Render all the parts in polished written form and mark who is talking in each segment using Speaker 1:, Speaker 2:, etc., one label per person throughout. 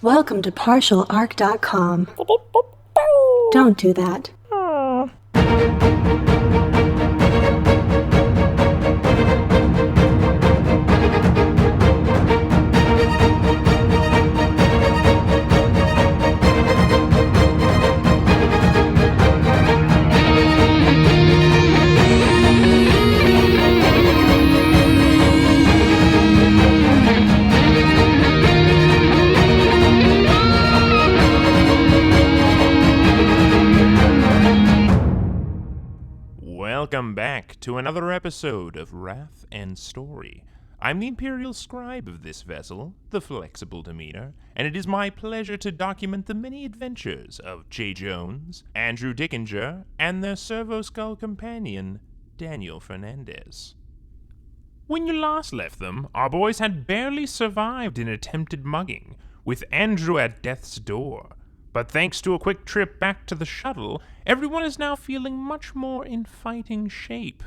Speaker 1: Welcome to partialarc.com. Don't do that.
Speaker 2: Welcome back to another episode of Wrath and Story. I'm the Imperial Scribe of this vessel, the Flexible Demeanor, and it is my pleasure to document the many adventures of J. Jones, Andrew Dickinger, and their Servo-Skull companion, Daniel Fernandez. When you last left them, our boys had barely survived an attempted mugging, with Andrew at death's door. But thanks to a quick trip back to the shuttle, everyone is now feeling much more in fighting shape.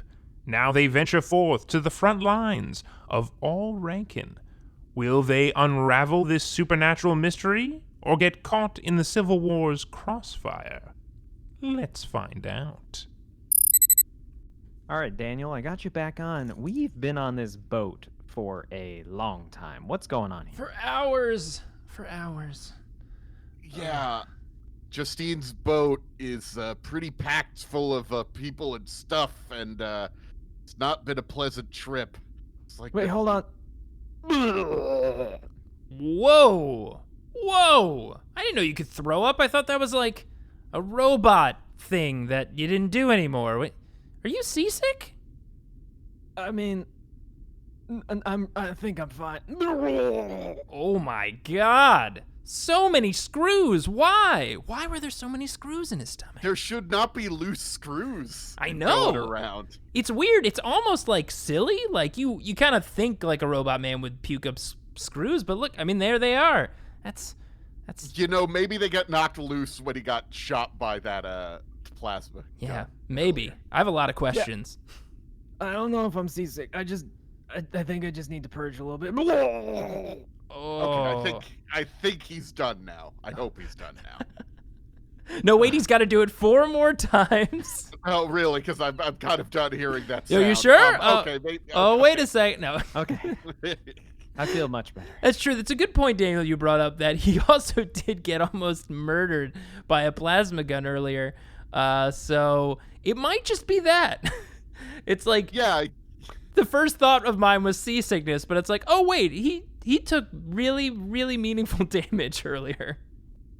Speaker 2: Now they venture forth to the front lines of all Rankin. Will they unravel this supernatural mystery, or get caught in the Civil War's crossfire? Let's find out.
Speaker 3: All right, Daniel, I got you back on. We've been on this boat for a long time. What's going on here?
Speaker 4: For hours.
Speaker 5: Yeah, Justine's boat is pretty packed full of people and stuff, and it's not been a pleasant trip. It's like
Speaker 3: Wait, hold on.
Speaker 4: Whoa! I didn't know you could throw up. I thought that was like a robot thing that you didn't do anymore. Wait, are you seasick?
Speaker 3: I mean, I think I'm fine.
Speaker 4: Oh my god! So many screws! Why? Why were there so many screws in his stomach?
Speaker 5: There should not be loose screws.
Speaker 4: I know.
Speaker 5: Going around.
Speaker 4: It's weird. It's almost like silly. Like you kind of think like a robot man would puke up screws, but look, I mean, there they are. That's.
Speaker 5: You know, maybe they got knocked loose when he got shot by that plasma.
Speaker 4: Yeah, maybe. I have a lot of questions.
Speaker 3: I don't know if I'm seasick. I think I just need to purge a little bit.
Speaker 4: Oh.
Speaker 5: Okay, I think he's done now. I hope he's done now.
Speaker 4: No, wait, he's got to do it 4 more times.
Speaker 5: Oh, really? Because I'm kind of done hearing that
Speaker 4: Are
Speaker 5: sound.
Speaker 4: you sure?
Speaker 5: Okay. Maybe,
Speaker 4: Oh, wait a second. No.
Speaker 3: Okay, I feel much better.
Speaker 4: That's true. That's a good point, Daniel, you brought up, that he also did get almost murdered by a plasma gun earlier. So it might just be that. It's like,
Speaker 5: Yeah.
Speaker 4: the first thought of mine was seasickness, but it's like, oh, wait, he took really, really meaningful damage earlier.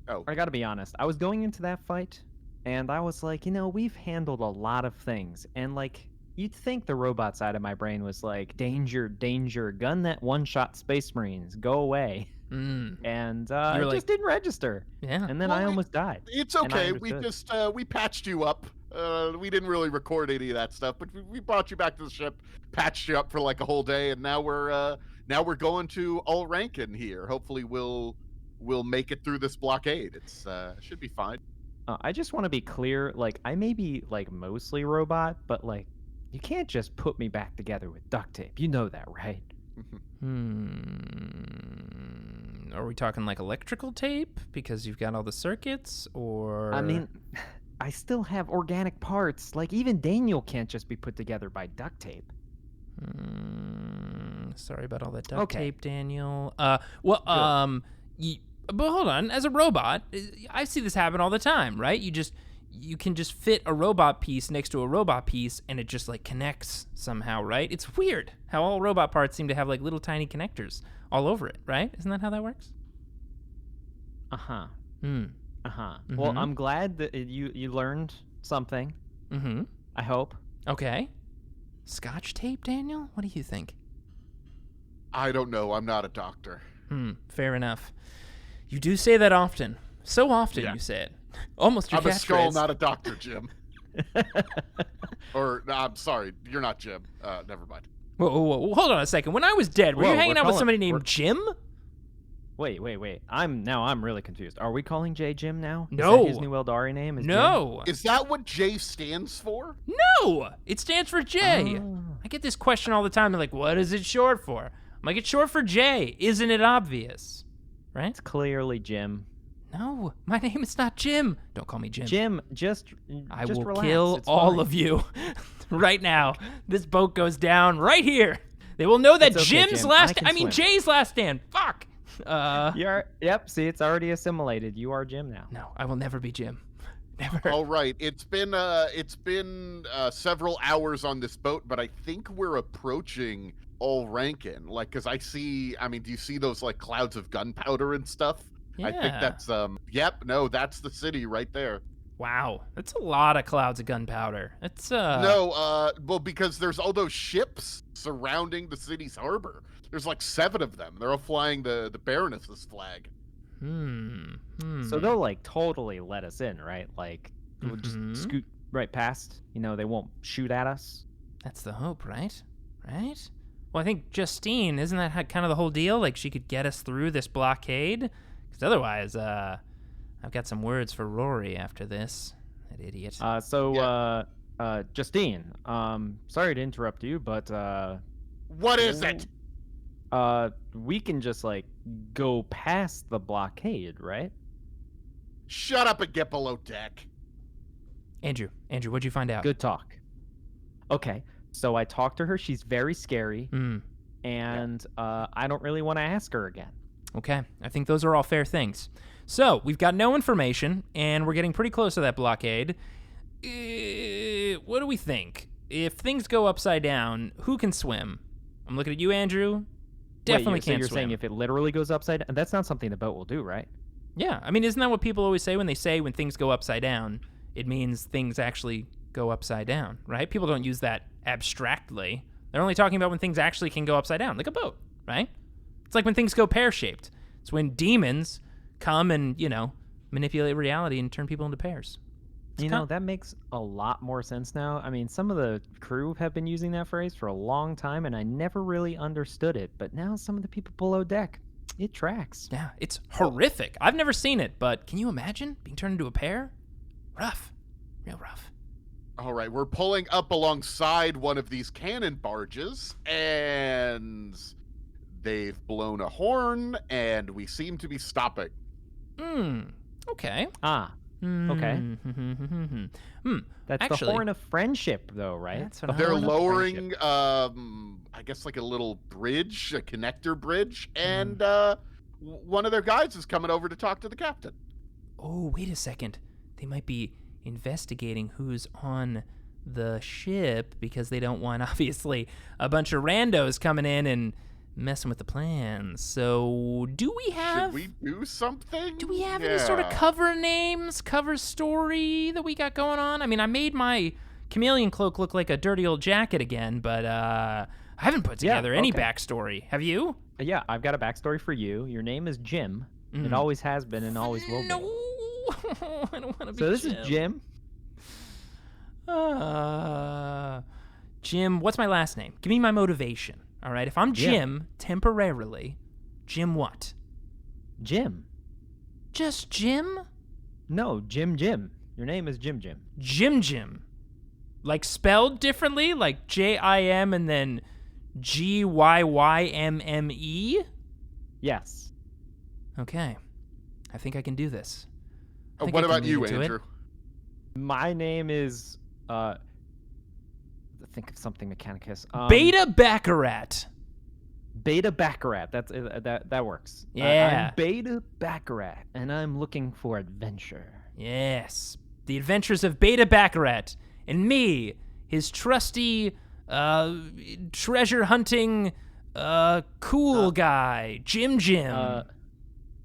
Speaker 5: Oh.
Speaker 3: I gotta be honest. I was going into that fight, and I was like, we've handled a lot of things, and like, you'd think the robot side of my brain was like, danger, gun that one-shot Space Marines, go away. And it
Speaker 4: like,
Speaker 3: just didn't register.
Speaker 4: Yeah.
Speaker 3: And then I almost died.
Speaker 5: It's
Speaker 3: And I
Speaker 5: okay. We
Speaker 3: understood.
Speaker 5: just we patched you up. We didn't really record any of that stuff, but we brought you back to the ship, patched you up for like a whole day, and now we're going to all Rankin here. Hopefully we'll make it through this blockade. It's should be fine.
Speaker 3: I just want to be clear. Like, I may be like mostly robot, but like, you can't just put me back together with duct tape. You know that, right?
Speaker 4: Are we talking like electrical tape because you've got all the circuits, or?
Speaker 3: I mean, I still have organic parts. Like, even Daniel can't just be put together by duct tape.
Speaker 4: Sorry about all that duct
Speaker 3: Okay.
Speaker 4: tape, Daniel. But hold on. As a robot, I see this happen all the time, right? You can just fit a robot piece next to a robot piece, and it just like connects somehow, right? It's weird how all robot parts seem to have like little tiny connectors all over it, right? Isn't that how that works?
Speaker 3: Uh-huh.
Speaker 4: Mm-hmm.
Speaker 3: Well, I'm glad that you learned something.
Speaker 4: Mm-hmm.
Speaker 3: I hope.
Speaker 4: Okay. Scotch tape, Daniel? What do you think?
Speaker 5: I don't know. I'm not a doctor.
Speaker 4: Fair enough. You do say that often. So often
Speaker 5: Yeah.
Speaker 4: you say it. Almost your
Speaker 5: I'm a skull,
Speaker 4: catchphrase.
Speaker 5: not a doctor, Jim. Or no, I'm sorry, you're not Jim. Never mind.
Speaker 4: Whoa, hold on a second. When I was dead, were
Speaker 3: Whoa,
Speaker 4: you hanging
Speaker 3: we're
Speaker 4: out with
Speaker 3: calling-
Speaker 4: somebody named
Speaker 3: we're-
Speaker 4: Jim?
Speaker 3: Wait. I'm really confused. Are we calling Jay Jim now? Is
Speaker 4: No.
Speaker 3: that his new Eldari name? Is
Speaker 4: No.
Speaker 5: Is that what J stands for?
Speaker 4: No. It stands for J.
Speaker 3: Oh.
Speaker 4: I get this question all the time. They're like, what is it short for? I'm like, it's short for J. Isn't it obvious? right?
Speaker 3: It's clearly Jim.
Speaker 4: No, my name is not Jim. Don't call me Jim.
Speaker 3: Jim, just
Speaker 4: I
Speaker 3: just
Speaker 4: will
Speaker 3: relax.
Speaker 4: kill
Speaker 3: It's
Speaker 4: all
Speaker 3: fine.
Speaker 4: of you right now. This boat goes down right here. They will know that
Speaker 3: It's okay,
Speaker 4: Jim's
Speaker 3: Jim.
Speaker 4: last.
Speaker 3: I can swim.
Speaker 4: Jay's last stand. Fuck.
Speaker 3: Yep. See, it's already assimilated. You are Jim now.
Speaker 4: No, I will never be Jim. Never.
Speaker 5: All right, it's been several hours on this boat, but I think we're approaching All Rankin. Like, cause do you see those like clouds of gunpowder and stuff?
Speaker 4: Yeah.
Speaker 5: I think that's that's the city right there.
Speaker 4: Wow, that's a lot of clouds of gunpowder. That's
Speaker 5: Well, because there's all those ships surrounding the city's harbor. There's like 7 of them. They're all flying the Baroness's flag.
Speaker 3: So they'll like totally let us in, right? Like we'll just scoot right past. They won't shoot at us.
Speaker 4: That's the hope, right? Right? Well, I think Justine, isn't that kind of the whole deal? Like she could get us through this blockade? Because otherwise, I've got some words for Rory after this. That idiot.
Speaker 3: Justine, sorry to interrupt you, but
Speaker 5: What is it?
Speaker 3: we can just like go past the blockade, right?
Speaker 5: Shut up and get below deck.
Speaker 4: Andrew, what'd you find out?
Speaker 3: Good talk. Okay, so I talked to her. She's very scary, and I don't really want to ask her again.
Speaker 4: Okay, I think those are all fair things. So, we've got no information, and we're getting pretty close to that blockade. What do we think? If things go upside down, who can swim? I'm looking at you, Andrew. Definitely
Speaker 3: Wait, so
Speaker 4: can't
Speaker 3: you're
Speaker 4: swim.
Speaker 3: saying if it literally goes upside down, that's not something the boat will do, right?
Speaker 4: Yeah, I mean, isn't that what people always say when things go upside down, it means things actually go upside down, right? People don't use that abstractly. They're only talking about when things actually can go upside down, like a boat, right? It's like when things go pear-shaped. It's when demons come and, manipulate reality and turn people into pears.
Speaker 3: That makes a lot more sense now. I mean, some of the crew have been using that phrase for a long time, and I never really understood it. But now some of the people below deck, it tracks.
Speaker 4: Yeah, it's horrific. I've never seen it, but can you imagine being turned into a pear? Rough. Real rough.
Speaker 5: All right, we're pulling up alongside one of these cannon barges, and they've blown a horn, and we seem to be stopping.
Speaker 4: Okay.
Speaker 3: Okay. That's
Speaker 4: Actually,
Speaker 3: the horn of friendship, though, right?
Speaker 4: That's what
Speaker 5: They're
Speaker 4: I
Speaker 5: lowering, I guess, like a little bridge, a connector bridge, and one of their guides is coming over to talk to the captain.
Speaker 4: Oh, wait a second. They might be investigating who's on the ship because they don't want, obviously, a bunch of randos coming in and messing with the plans. So, do we have...
Speaker 5: Should we do something?
Speaker 4: Do we have any sort of cover names, cover story that we got going on? I mean, I made my chameleon cloak look like a dirty old jacket again, but I haven't put together any backstory. Have you?
Speaker 3: Yeah, I've got a backstory for you. Your name is Jim. It always has been and always will be.
Speaker 4: No, I don't want to be
Speaker 3: So this
Speaker 4: Jim.
Speaker 3: is Jim.
Speaker 4: Jim, what's my last name? Give me my motivation. All right, if I'm Jim, temporarily, Jim what?
Speaker 3: Jim.
Speaker 4: Just Jim?
Speaker 3: No, Jim. Your name is Jim.
Speaker 4: Jim. Like spelled differently? Like Jim and then Gyyymme?
Speaker 3: Yes.
Speaker 4: Okay. I think I can do this.
Speaker 5: What about you, Andrew?
Speaker 3: My name is think of something Mechanicus.
Speaker 4: Beta Baccarat.
Speaker 3: Beta Baccarat. That works.
Speaker 4: Yeah.
Speaker 3: I'm Beta Baccarat, and I'm looking for adventure.
Speaker 4: Yes. The adventures of Beta Baccarat and me, his trusty treasure hunting cool guy, Jim.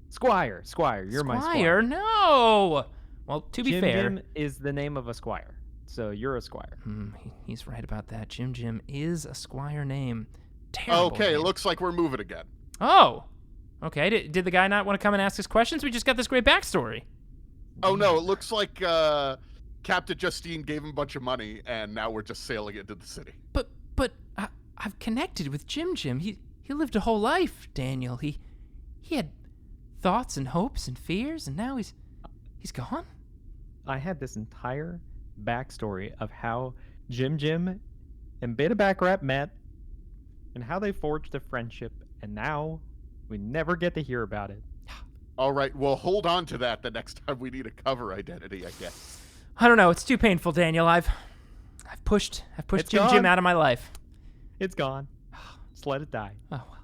Speaker 3: Squire, you're my squire.
Speaker 4: Squire? No. Well, to be fair,
Speaker 3: Jim is the name of a squire. So you're a squire.
Speaker 4: He's right about that. Jim is a squire name. Terrible
Speaker 5: Okay,
Speaker 4: name.
Speaker 5: it looks like we're moving again.
Speaker 4: Oh. Okay, did the guy not want to come and ask us questions? We just got this great backstory.
Speaker 5: Oh, no, it looks like Captain Justine gave him a bunch of money, and now we're just sailing into the city.
Speaker 4: But I've connected with Jim. He lived a whole life, Daniel. He had thoughts and hopes and fears, and now he's gone?
Speaker 3: I had this entire backstory of how Jim and Beta Baccarat met and how they forged a friendship, and now we never get to hear about it.
Speaker 5: All right, well, hold on to that the next time we need a cover identity, I guess.
Speaker 4: I don't know. It's too painful, Daniel. I've pushed
Speaker 3: It's
Speaker 4: Jim
Speaker 3: gone.
Speaker 4: out of my life.
Speaker 3: It's gone. Just let it die.
Speaker 4: Oh well.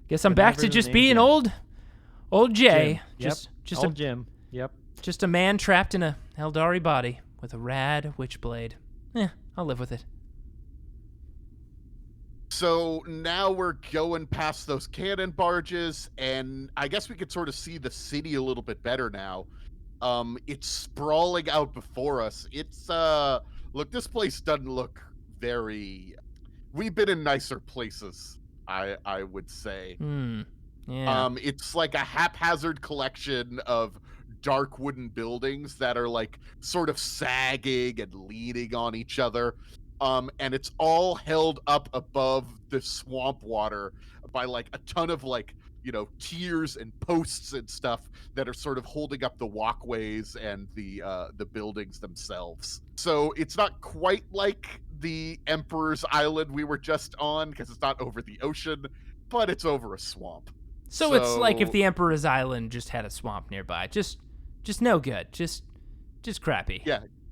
Speaker 4: Guess I'm
Speaker 3: But
Speaker 4: back
Speaker 3: never
Speaker 4: to
Speaker 3: the
Speaker 4: just
Speaker 3: name
Speaker 4: being
Speaker 3: Jim.
Speaker 4: old Jay.
Speaker 3: Jim.
Speaker 4: Just
Speaker 3: Old
Speaker 4: a
Speaker 3: Jim. Yep.
Speaker 4: just a man trapped in a Aeldari body with a rad witchblade. I'll live with it.
Speaker 5: So now we're going past those cannon barges, and I guess we could sort of see the city a little bit better now. It's sprawling out before us. It's look, this place doesn't look very. We've been in nicer places, I would say.
Speaker 4: Yeah.
Speaker 5: It's like a haphazard collection of dark wooden buildings that are like sort of sagging and leaning on each other. And it's all held up above the swamp water by like a ton of like, tiers and posts and stuff that are sort of holding up the walkways and the buildings themselves. So it's not quite like the Emperor's Island we were just on, because it's not over the ocean, but it's over a swamp.
Speaker 4: So it's like if the Emperor's Island just had a swamp nearby. Just no good. Just crappy.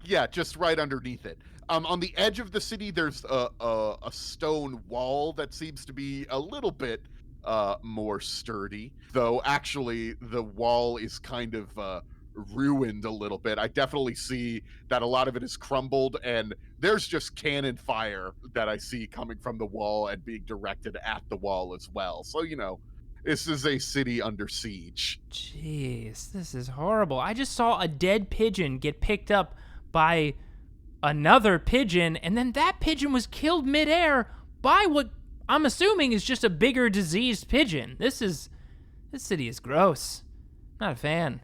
Speaker 5: Yeah, just right underneath it. On the edge of the city, there's a stone wall that seems to be a little bit more sturdy, though actually the wall is kind of ruined a little bit. I definitely see that a lot of it is crumbled, and there's just cannon fire that I see coming from the wall and being directed at the wall as well. So, this is a city under siege.
Speaker 4: Jeez, this is horrible. I just saw a dead pigeon get picked up by another pigeon, and then that pigeon was killed midair by what I'm assuming is just a bigger diseased pigeon. This city is gross. Not a fan.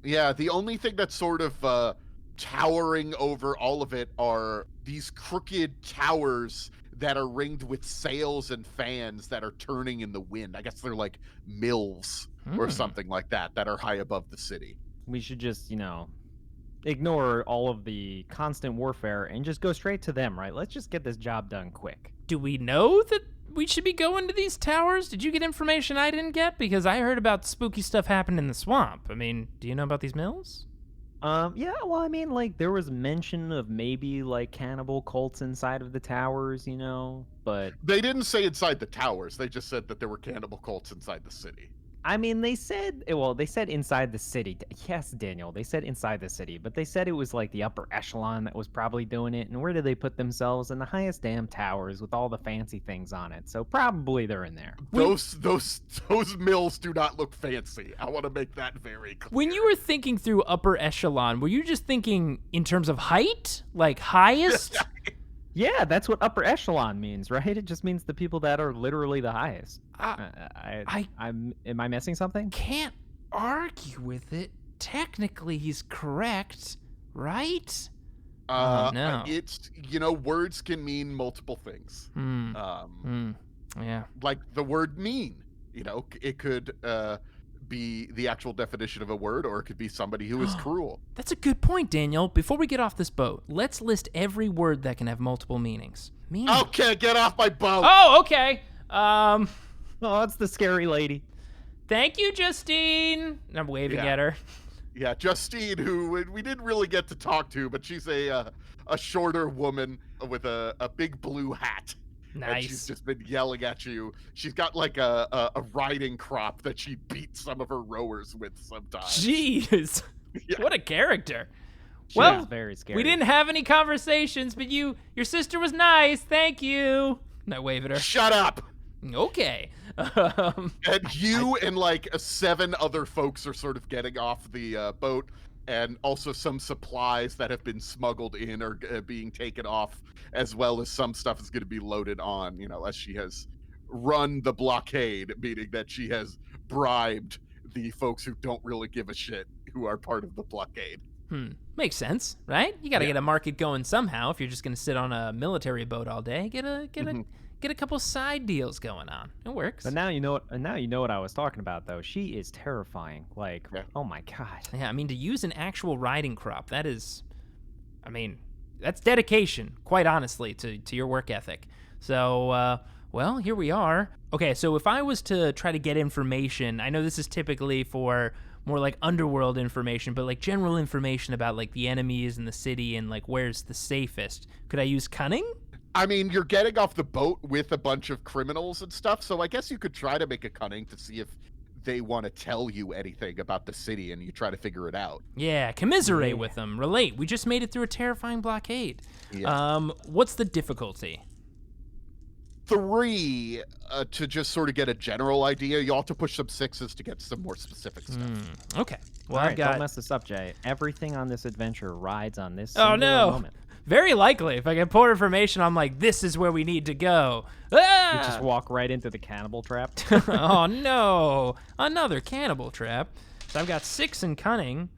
Speaker 5: Yeah, the only thing that's sort of towering over all of it are these crooked towers that are ringed with sails and fans that are turning in the wind. I guess they're like mills or something like that are high above the city.
Speaker 3: We should just, ignore all of the constant warfare and just go straight to them, right? Let's just get this job done quick.
Speaker 4: Do we know that we should be going to these towers? Did you get information I didn't get? Because I heard about spooky stuff happening in the swamp. I mean, do you know about these mills?
Speaker 3: Yeah, well, I mean, like, there was mention of maybe, like, cannibal cults inside of the towers, but...
Speaker 5: They didn't say inside the towers. They just said that there were cannibal cults inside the city.
Speaker 3: I mean, they said inside the city. Yes, Daniel, they said inside the city, but they said it was like the upper echelon that was probably doing it. And where do they put themselves? In the highest damn towers with all the fancy things on it. So probably they're in there.
Speaker 5: Those mills do not look fancy. I want to make that very clear.
Speaker 4: When you were thinking through upper echelon, were you just thinking in terms of height? Like highest?
Speaker 3: Yeah, that's what upper echelon means, right? It just means the people that are literally the highest. Am I missing something?
Speaker 4: Can't argue with it. Technically, he's correct, right? No.
Speaker 5: It's words can mean multiple things.
Speaker 4: Yeah.
Speaker 5: Like the word mean. It could be the actual definition of a word, or it could be somebody who is cruel.
Speaker 4: That's a good point, Daniel. Before we get off this boat, let's list every word that can have multiple meanings.
Speaker 5: Okay, get off my boat.
Speaker 4: Oh, okay.
Speaker 3: Oh, it's the scary lady.
Speaker 4: Thank you, Justine. I'm waving at her.
Speaker 5: Yeah, Justine, who we didn't really get to talk to, but she's a shorter woman with a big blue hat.
Speaker 4: Nice.
Speaker 5: And she's just been yelling at you. She's got like a riding crop that she beats some of her rowers with sometimes.
Speaker 4: Jeez.
Speaker 5: Yeah.
Speaker 4: What a character.
Speaker 3: She
Speaker 4: Well,
Speaker 3: was very scary.
Speaker 4: we didn't have any conversations, but your sister was nice. Thank you. And I wave at her.
Speaker 5: Shut up.
Speaker 4: Okay.
Speaker 5: And you and like 7 other folks are sort of getting off the boat, and also some supplies that have been smuggled in are being taken off, as well as some stuff is going to be loaded on, as she has run the blockade, meaning that she has bribed the folks who don't really give a shit who are part of the blockade.
Speaker 4: Makes sense, right? You got to get a market going somehow if you're just going to sit on a military boat all day. Get a couple side deals going on. It works.
Speaker 3: But now you know what I was talking about, though. She is terrifying. Like, oh my god.
Speaker 4: Yeah, I mean, to use an actual riding crop, that's dedication, quite honestly, to your work ethic. So, Well, here we are. Okay, so if I was to try to get information, I know this is typically for more like underworld information, but like general information about like the enemies and the city and like where's the safest. Could I use cunning?
Speaker 5: I mean, you're getting off the boat with a bunch of criminals and stuff, so I guess you could try to make a cunning to see if they want to tell you anything about the city and you try to figure it out.
Speaker 4: Yeah, commiserate with them, relate. We just made it through a terrifying blockade.
Speaker 5: Yeah.
Speaker 4: What's the difficulty?
Speaker 5: 3 to just sort of get a general idea. You'll have to push some 6s to get some more specific stuff.
Speaker 4: Okay. Well,
Speaker 3: All
Speaker 4: I've
Speaker 3: right,
Speaker 4: got.
Speaker 3: don't mess this up, Jay. Everything on this adventure rides on this
Speaker 4: Oh
Speaker 3: singular
Speaker 4: no!
Speaker 3: moment.
Speaker 4: Very likely. If I get poor information, I'm like, this is where we need to go.
Speaker 3: You
Speaker 4: Ah!
Speaker 3: just walk right into the cannibal trap.
Speaker 4: Oh no! Another cannibal trap. So I've got 6 in cunning.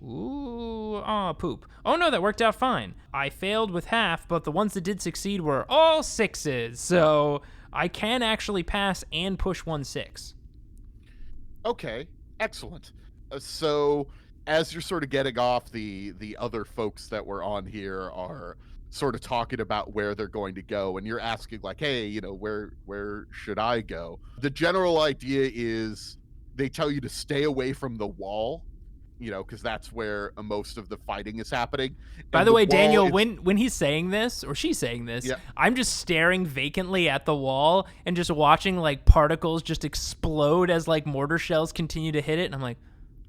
Speaker 4: Ooh, poop. Oh no, that worked out fine. I failed with half, but the ones that did succeed were all 6s. So I can actually pass and push 1 6.
Speaker 5: Okay, excellent. So as you're sort of getting off, the other folks that were on here are sort of talking about where they're going to go, and you're asking like, hey, you know, where should I go? The general idea is they tell you to stay away from the wall, you know, because that's where most of the fighting is happening.
Speaker 4: By
Speaker 5: And
Speaker 4: the way,
Speaker 5: wall
Speaker 4: Daniel,
Speaker 5: is-
Speaker 4: when he's saying this, or she's saying this,
Speaker 5: Yeah.
Speaker 4: I'm just staring vacantly at the wall and just watching like particles just explode as like mortar shells continue to hit it, and I'm like,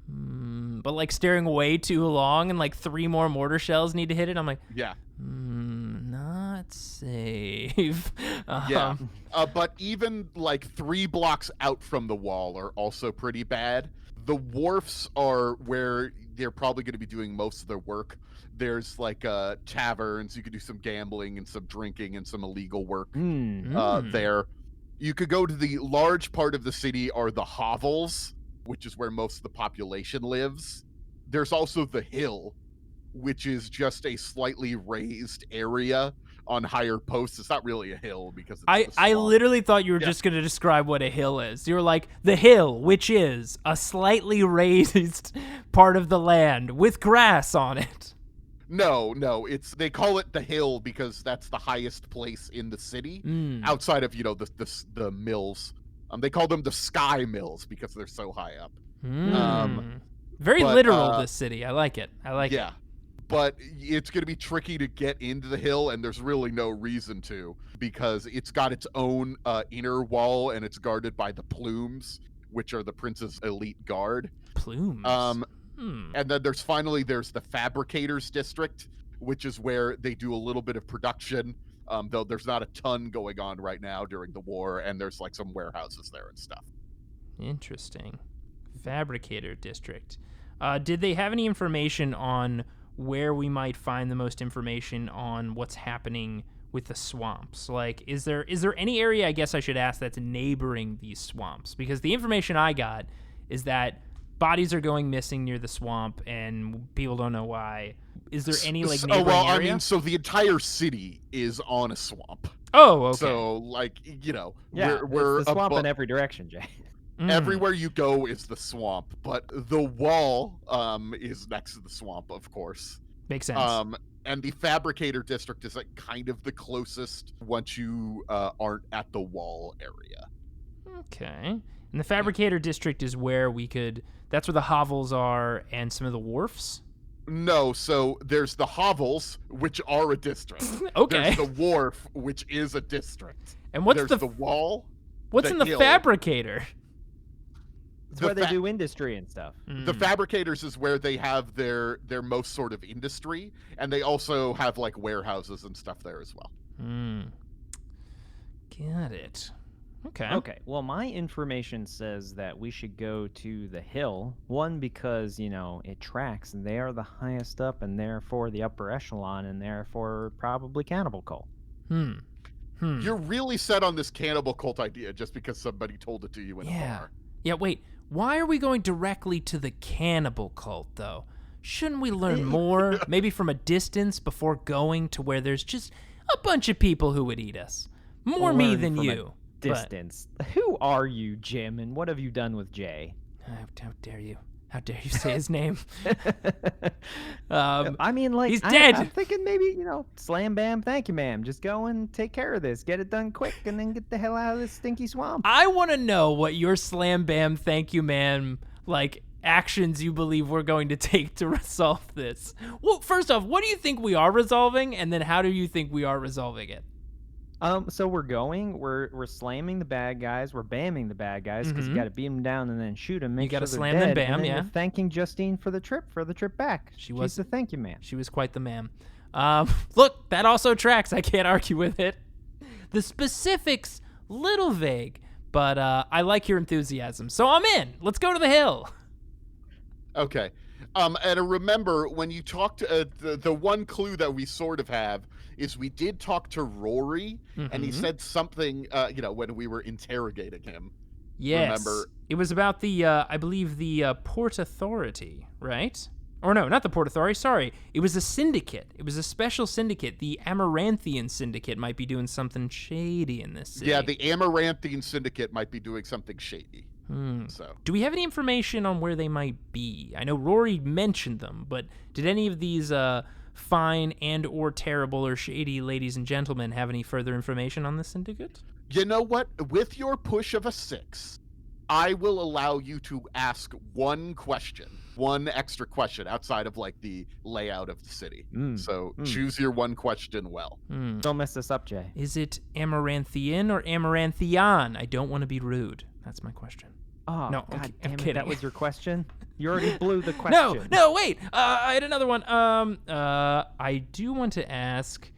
Speaker 4: but like staring way too long, and like 3 more mortar shells need to hit it. I'm like,
Speaker 5: yeah.
Speaker 4: not safe.
Speaker 5: Yeah. But even like 3 blocks out from the wall are also pretty bad. The wharfs are where they're probably going to be doing most of their work. There's like taverns. You could do some gambling and some drinking and some illegal work there. You could go to the large part of the city are the hovels, which is where most of the population lives. There's also the hill, which is just a slightly raised area on higher posts. It's not really a hill because it's the
Speaker 4: I
Speaker 5: swamp.
Speaker 4: literally thought you were just going to describe what a hill is. You were like, the hill, which is a slightly raised part of the land with grass on it.
Speaker 5: No, they call it the hill because that's the highest place in the city outside of, you know, the mills. They call them the sky mills because they're so high up.
Speaker 4: Very
Speaker 5: but,
Speaker 4: literal, this city. I like it.
Speaker 5: Yeah. But it's going to be tricky to get into the hill, and there's really no reason to, because it's got its own inner wall, and it's guarded by the plumes, which are the prince's elite guard.
Speaker 4: Plumes.
Speaker 5: And then there's the fabricators district, which is where they do a little bit of production, though there's not a ton going on right now during the war, and there's like some warehouses there and stuff.
Speaker 4: Interesting. Fabricator district. Did they have any information on where we might find the most information on what's happening with the swamps? Like, is there any area, I guess I should ask, that's neighboring these swamps? Because the information I got is that bodies are going missing near the swamp and people don't know why. Is there any like neighboring area?
Speaker 5: I mean, so the entire city is on a swamp.
Speaker 4: Oh, okay.
Speaker 5: So like, you know,
Speaker 3: Yeah,
Speaker 5: we're
Speaker 3: it's the swamp in every direction, Jay.
Speaker 5: Everywhere you go is the swamp, but the wall is next to the swamp, of course.
Speaker 4: Makes sense.
Speaker 5: And the fabricator district is like kind of the closest once you aren't at the wall area.
Speaker 4: Okay. And the fabricator district is where that's where the hovels are and some of the wharfs?
Speaker 5: No, so there's the hovels, which are a district.
Speaker 4: Okay.
Speaker 5: There's the wharf, which is a district.
Speaker 4: And what's
Speaker 5: there's the wall?
Speaker 4: What's in the
Speaker 5: hill.
Speaker 4: fabricator?
Speaker 3: It's where they do industry and stuff.
Speaker 5: The fabricators is where they have their most sort of industry, and they also have like warehouses and stuff there as well.
Speaker 4: Got it. Okay.
Speaker 3: Okay, well, my information says that we should go to the hill. One, because, you know, it tracks, and they are the highest up, and therefore the upper echelon, and therefore probably cannibal cult.
Speaker 5: You're really set on this cannibal cult idea just because somebody told it to you in a bar.
Speaker 4: Yeah, wait. Why are we going directly to the cannibal cult, though? Shouldn't we learn more, maybe from a distance, before going to where there's just a bunch of people who would eat us? More me
Speaker 3: Learn
Speaker 4: than
Speaker 3: from a
Speaker 4: you.
Speaker 3: Distance. Who are you, Jim, and what have you done with Jay?
Speaker 4: How dare you? How dare you say his name?
Speaker 3: I mean, like,
Speaker 4: he's dead.
Speaker 3: I'm thinking maybe, slam bam, thank you, ma'am. Just go and take care of this. Get it done quick, and then get the hell out of this stinky swamp.
Speaker 4: I want to know what your slam bam thank you ma'am actions you believe we're going to take to resolve this. Well, first off, what do you think we are resolving, and then how do you think we are resolving it?
Speaker 3: So we're slamming the bad guys, we're bamming the bad guys because you got to beat them down and then shoot them.
Speaker 4: You
Speaker 3: got to
Speaker 4: slam them, bam,
Speaker 3: and then
Speaker 4: yeah.
Speaker 3: We're thanking Justine for the trip back. She's the thank you man.
Speaker 4: She was quite the ma'am. Look, that also tracks. I can't argue with it. The specifics, little vague, but I like your enthusiasm, so I'm in. Let's go to the hill.
Speaker 5: Okay. And remember, when you talked, the one clue that we sort of have is we did talk to Rory, and he said something, when we were interrogating him.
Speaker 4: Yes.
Speaker 5: Remember?
Speaker 4: It was about the, I believe, the Port Authority, right? Or no, not the Port Authority, sorry. It was a syndicate. It was a special syndicate. The Amaranthian Syndicate might be doing something shady in this city.
Speaker 5: Yeah, the Amaranthian Syndicate might be doing something shady. So,
Speaker 4: do we have any information on where they might be? I know Rory mentioned them, but did any of these fine and or terrible or shady ladies and gentlemen have any further information on this syndicate?
Speaker 5: You know what? With your push of a 6, I will allow you to ask one extra question outside of the layout of the city. So choose your one question well.
Speaker 3: Don't mess this up, Jay.
Speaker 4: Is it Amaranthian or Amaranthian? I don't want to be rude. That's my question.
Speaker 3: Oh,
Speaker 4: no,
Speaker 3: God
Speaker 4: I'm
Speaker 3: damn it,
Speaker 4: kidding.
Speaker 3: that was your question? You already blew the question.
Speaker 4: No, wait. I had another one. I do want to ask.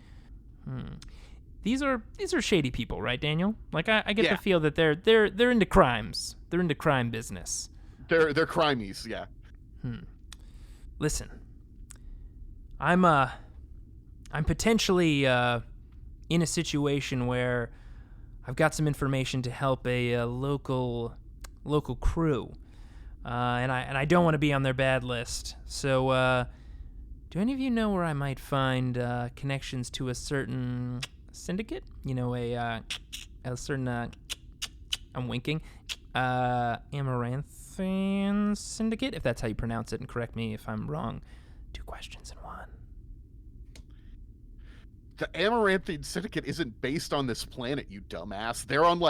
Speaker 4: These are shady people, right, Daniel? I get the feel that they're into crimes. They're into crime business.
Speaker 5: They're crimies, yeah.
Speaker 4: Listen, I'm potentially in a situation where I've got some information to help a local crew, and I don't want to be on their bad list. So, do any of you know where I might find connections to a certain syndicate? A certain I'm winking. Amaranthian Syndicate, if that's how you pronounce it, and correct me if I'm wrong. 2 questions in one.
Speaker 5: The Amaranthian Syndicate isn't based on this planet, you dumbass. They're on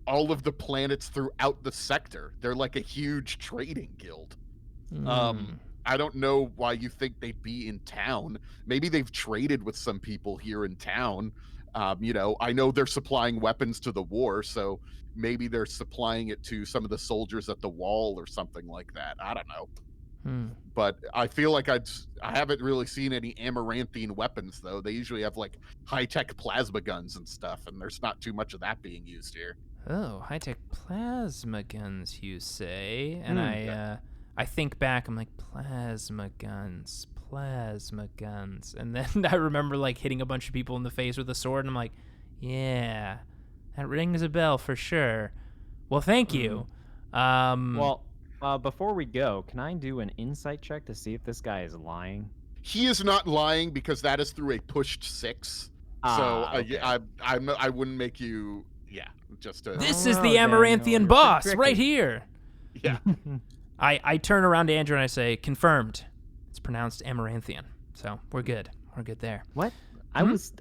Speaker 5: all of the planets throughout the sector. They're like a huge trading guild. I don't know why you think they'd be in town. Maybe they've traded with some people here in town. I know they're supplying weapons to the war, so maybe they're supplying it to some of the soldiers at the wall or something like that. I don't know. But I feel like I haven't really seen any Amaranthian weapons, though. They usually have high-tech plasma guns and stuff, and there's not too much of that being used here.
Speaker 4: Oh, high-tech plasma guns, you say? And I think back, I'm like, plasma guns. And then I remember hitting a bunch of people in the face with a sword, and I'm like, yeah, that rings a bell for sure. Well, thank you.
Speaker 3: Before we go, can I do an insight check to see if this guy is lying?
Speaker 5: He is not lying because that is through a pushed 6.
Speaker 3: Okay.
Speaker 5: I wouldn't make you. Yeah, just to.
Speaker 4: This is the Amaranthian boss right here.
Speaker 5: Yeah.
Speaker 4: I turn around to Andrew and I say, confirmed. It's pronounced Amaranthian. So we're good. We're good there.
Speaker 3: What? I was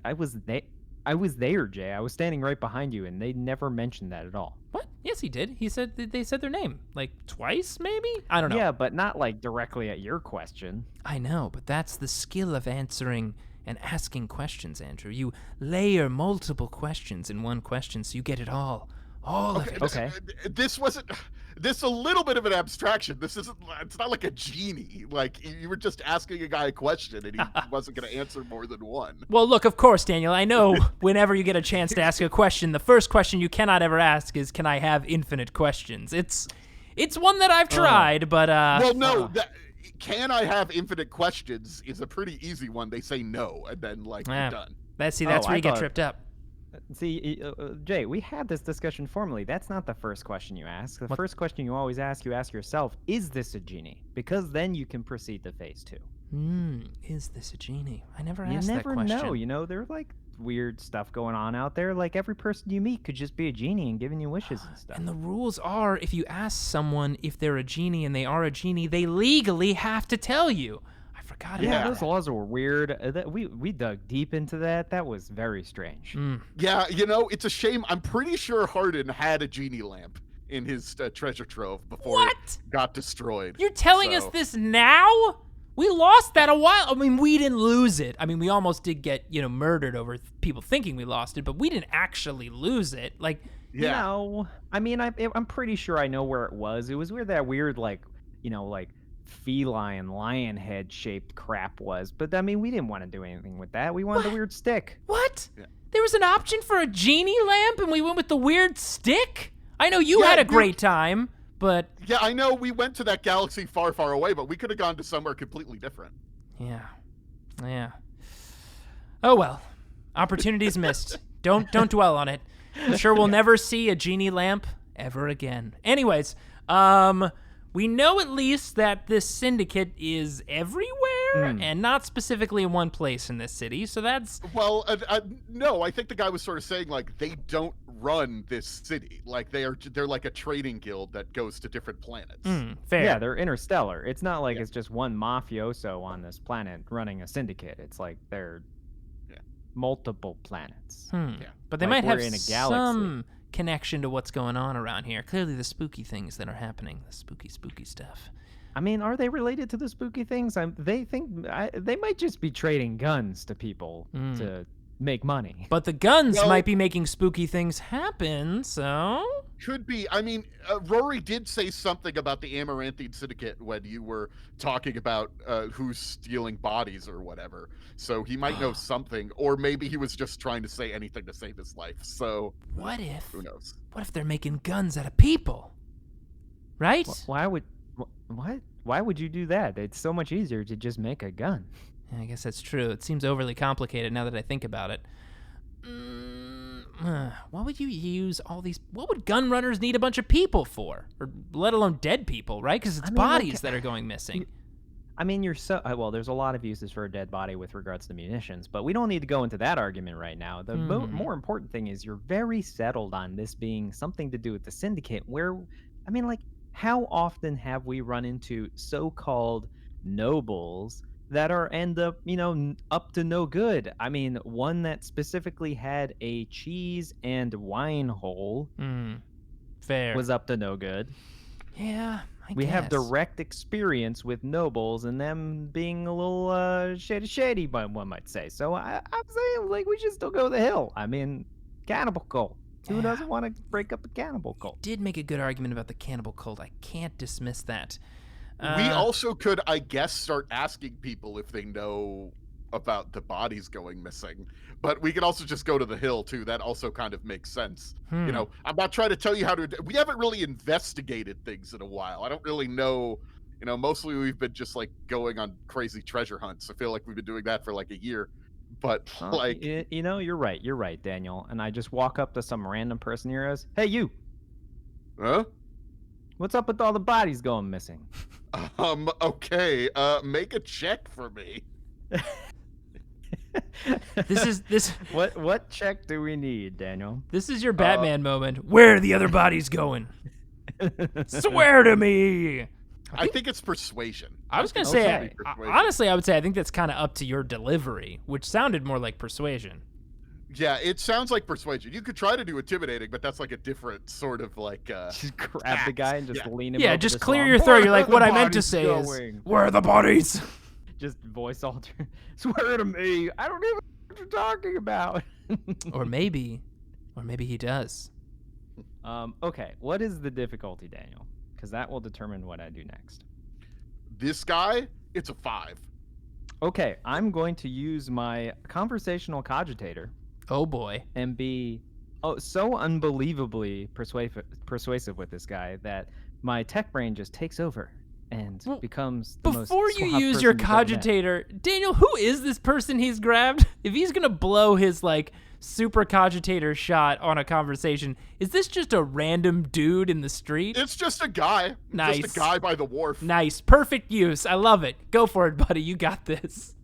Speaker 3: there, Jay. I was standing right behind you, and they never mentioned that at all.
Speaker 4: What? Yes, he did. He said they said their name twice, maybe. I don't know.
Speaker 3: Yeah, but not directly at your question.
Speaker 4: I know, but that's the skill of answering and asking questions, Andrew. You layer multiple questions in one question, so you get it all. All of it.
Speaker 3: Okay.
Speaker 5: This wasn't. This is a little bit of an abstraction. This isn't. It's not like a genie. You were just asking a guy a question, and he wasn't going to answer more than one.
Speaker 4: Well, look, of course, Daniel. I know whenever you get a chance to ask a question, the first question you cannot ever ask is, "Can I have infinite questions?" It's one that I've tried, but
Speaker 5: well, no. Can I have infinite questions is a pretty easy one. They say no, and then you're done.
Speaker 4: That's where you get tripped up.
Speaker 3: See, Jay, we had this discussion formally. That's not the first question you ask. The first question you always ask yourself, is this a genie? Because then you can proceed to phase 2.
Speaker 4: Is this a genie? I never asked that question.
Speaker 3: You never know. They're weird stuff going on out there. Like, every person you meet could just be a genie and giving you wishes and stuff.
Speaker 4: And the rules are, if you ask someone if they're a genie and they are a genie, they legally have to tell you. I forgot
Speaker 3: Yeah,
Speaker 4: about
Speaker 3: those
Speaker 4: that.
Speaker 3: laws were weird. We dug deep into that. That was very strange.
Speaker 5: Yeah, it's a shame. I'm pretty sure Hardin had a genie lamp in his treasure trove before
Speaker 4: What?
Speaker 5: it got destroyed.
Speaker 4: You're telling us
Speaker 5: So-
Speaker 4: this now? We lost that a while. I mean, we didn't lose it. I mean, we almost did get, murdered over people thinking we lost it, but we didn't actually lose it. Like,
Speaker 5: Yeah.
Speaker 3: No, I mean, I'm pretty sure I know where it was. It was where that weird, like feline lion head shaped crap was. But I mean, we didn't want to do anything with that. We wanted the weird stick.
Speaker 4: what?
Speaker 5: Yeah.
Speaker 4: There was an option for a genie lamp, and we went with the weird stick? I know you
Speaker 5: Yeah,
Speaker 4: had a
Speaker 5: dude.
Speaker 4: great time, but
Speaker 5: Yeah, I know we went to that galaxy far, far away, but we could have gone to somewhere completely different.
Speaker 4: yeah. Oh well, opportunities missed. Don't dwell on it. I'm sure we'll never see a genie lamp ever again. Anyways, we know at least that this syndicate is everywhere and not specifically in one place in this city. So that's
Speaker 5: Well, no, I think the guy was sort of saying, like, they don't run this city. Like, they're like a trading guild that goes to different planets.
Speaker 4: fair.
Speaker 3: Yeah, they're interstellar. It's not like it's just one mafioso on this planet running a syndicate. It's like they're multiple planets.
Speaker 4: But they
Speaker 3: Like
Speaker 4: might have
Speaker 3: we're in a galaxy.
Speaker 4: some connection to what's going on around here. Clearly, the spooky things that are happening, the spooky stuff.
Speaker 3: I mean, are they related to the spooky things? They might just be trading guns to people to make money.
Speaker 4: But the guns
Speaker 5: Well-
Speaker 4: might be making spooky things happen, so...
Speaker 5: Could be. I mean, Rory did say something about the Amaranthine Syndicate when you were talking about who's stealing bodies or whatever. So he might know something, or maybe he was just trying to say anything to save his life. So
Speaker 4: What if
Speaker 5: who knows?
Speaker 4: they're making guns out of people? Right?
Speaker 3: Why would you do that? It's so much easier to just make a gun.
Speaker 4: Yeah, I guess that's true. It seems overly complicated now that I think about it. What would you use all these... What would gun runners need a bunch of people for? Or let alone dead people, right? Because it's
Speaker 3: I mean, like,
Speaker 4: bodies that are going missing.
Speaker 3: I mean, well, there's a lot of uses for a dead body with regards to munitions, but we don't need to go into that argument right now. The more important thing is you're very settled on this being something to do with the syndicate, where, I mean, like, how often have we run into so-called nobles that end up, up to no good? I mean, one that specifically had a cheese and wine hole
Speaker 4: Fair.
Speaker 3: was up to no good.
Speaker 4: Yeah, I
Speaker 3: We have
Speaker 4: guess.
Speaker 3: direct experience with nobles and them being a little shady, but one might say. So I'm saying, like, we should still go to the hill. I mean, cannibal cult. Who
Speaker 4: Yeah.
Speaker 3: doesn't want to break up a cannibal cult?
Speaker 4: Did make a good argument about the cannibal cult. I can't dismiss that.
Speaker 5: We also could, I guess, start asking people if they know about the bodies going missing. But we could also just go to the hill, too. That also kind of makes sense. I'm not trying to tell you how to... We haven't really investigated things in a while. I don't really know... mostly we've been just, like, going on crazy treasure hunts. I feel like we've been doing that for, like, a year. But, like...
Speaker 3: You're right. You're right, Daniel. And I just walk up to some random person here as, hey, you,
Speaker 5: Huh?
Speaker 3: what's up with all the bodies going missing?
Speaker 5: Okay. Make a check for me.
Speaker 4: This
Speaker 3: What check do we need, Daniel?
Speaker 4: this is your Batman moment. Where are the other bodies going? Swear to me.
Speaker 5: I think it's persuasion.
Speaker 4: I was gonna
Speaker 3: Okay.
Speaker 4: say,
Speaker 5: Persuasion.
Speaker 4: honestly, I would say I think that's kind of up to your delivery, which sounded more like persuasion.
Speaker 5: Yeah, it sounds like persuasion. You could try to do intimidating, but that's like a different sort of like
Speaker 3: Just grab the guy and just
Speaker 5: Yeah.
Speaker 3: lean him
Speaker 4: Yeah,
Speaker 3: over
Speaker 4: just
Speaker 3: the
Speaker 4: clear
Speaker 3: swamp.
Speaker 4: your throat. You're
Speaker 3: Where
Speaker 4: like,
Speaker 3: are
Speaker 4: what
Speaker 3: the
Speaker 4: I meant to
Speaker 3: bodies
Speaker 4: say
Speaker 3: going?
Speaker 4: is, where are the bodies?
Speaker 3: Just voice alter. Swear to me. I don't even know what you're talking about.
Speaker 4: or maybe he does.
Speaker 3: Okay, what is the difficulty, Daniel? Because that will determine what I do next.
Speaker 5: this guy. It's a 5.
Speaker 3: Okay, I'm going to use my conversational cogitator
Speaker 4: Oh boy.
Speaker 3: and be so unbelievably persuasive with this guy that my tech brain just takes over and
Speaker 4: Well,
Speaker 3: becomes the most
Speaker 4: Before you
Speaker 3: suave
Speaker 4: use your
Speaker 3: person you've ever met.
Speaker 4: cogitator, Daniel, who is this person he's grabbed? If he's gonna blow his like super cogitator shot on a conversation, is this just a random dude in the street?
Speaker 5: It's just a guy.
Speaker 4: Nice.
Speaker 5: Just a guy by the wharf.
Speaker 4: Nice, perfect use. I love it. Go for it, buddy. You got this.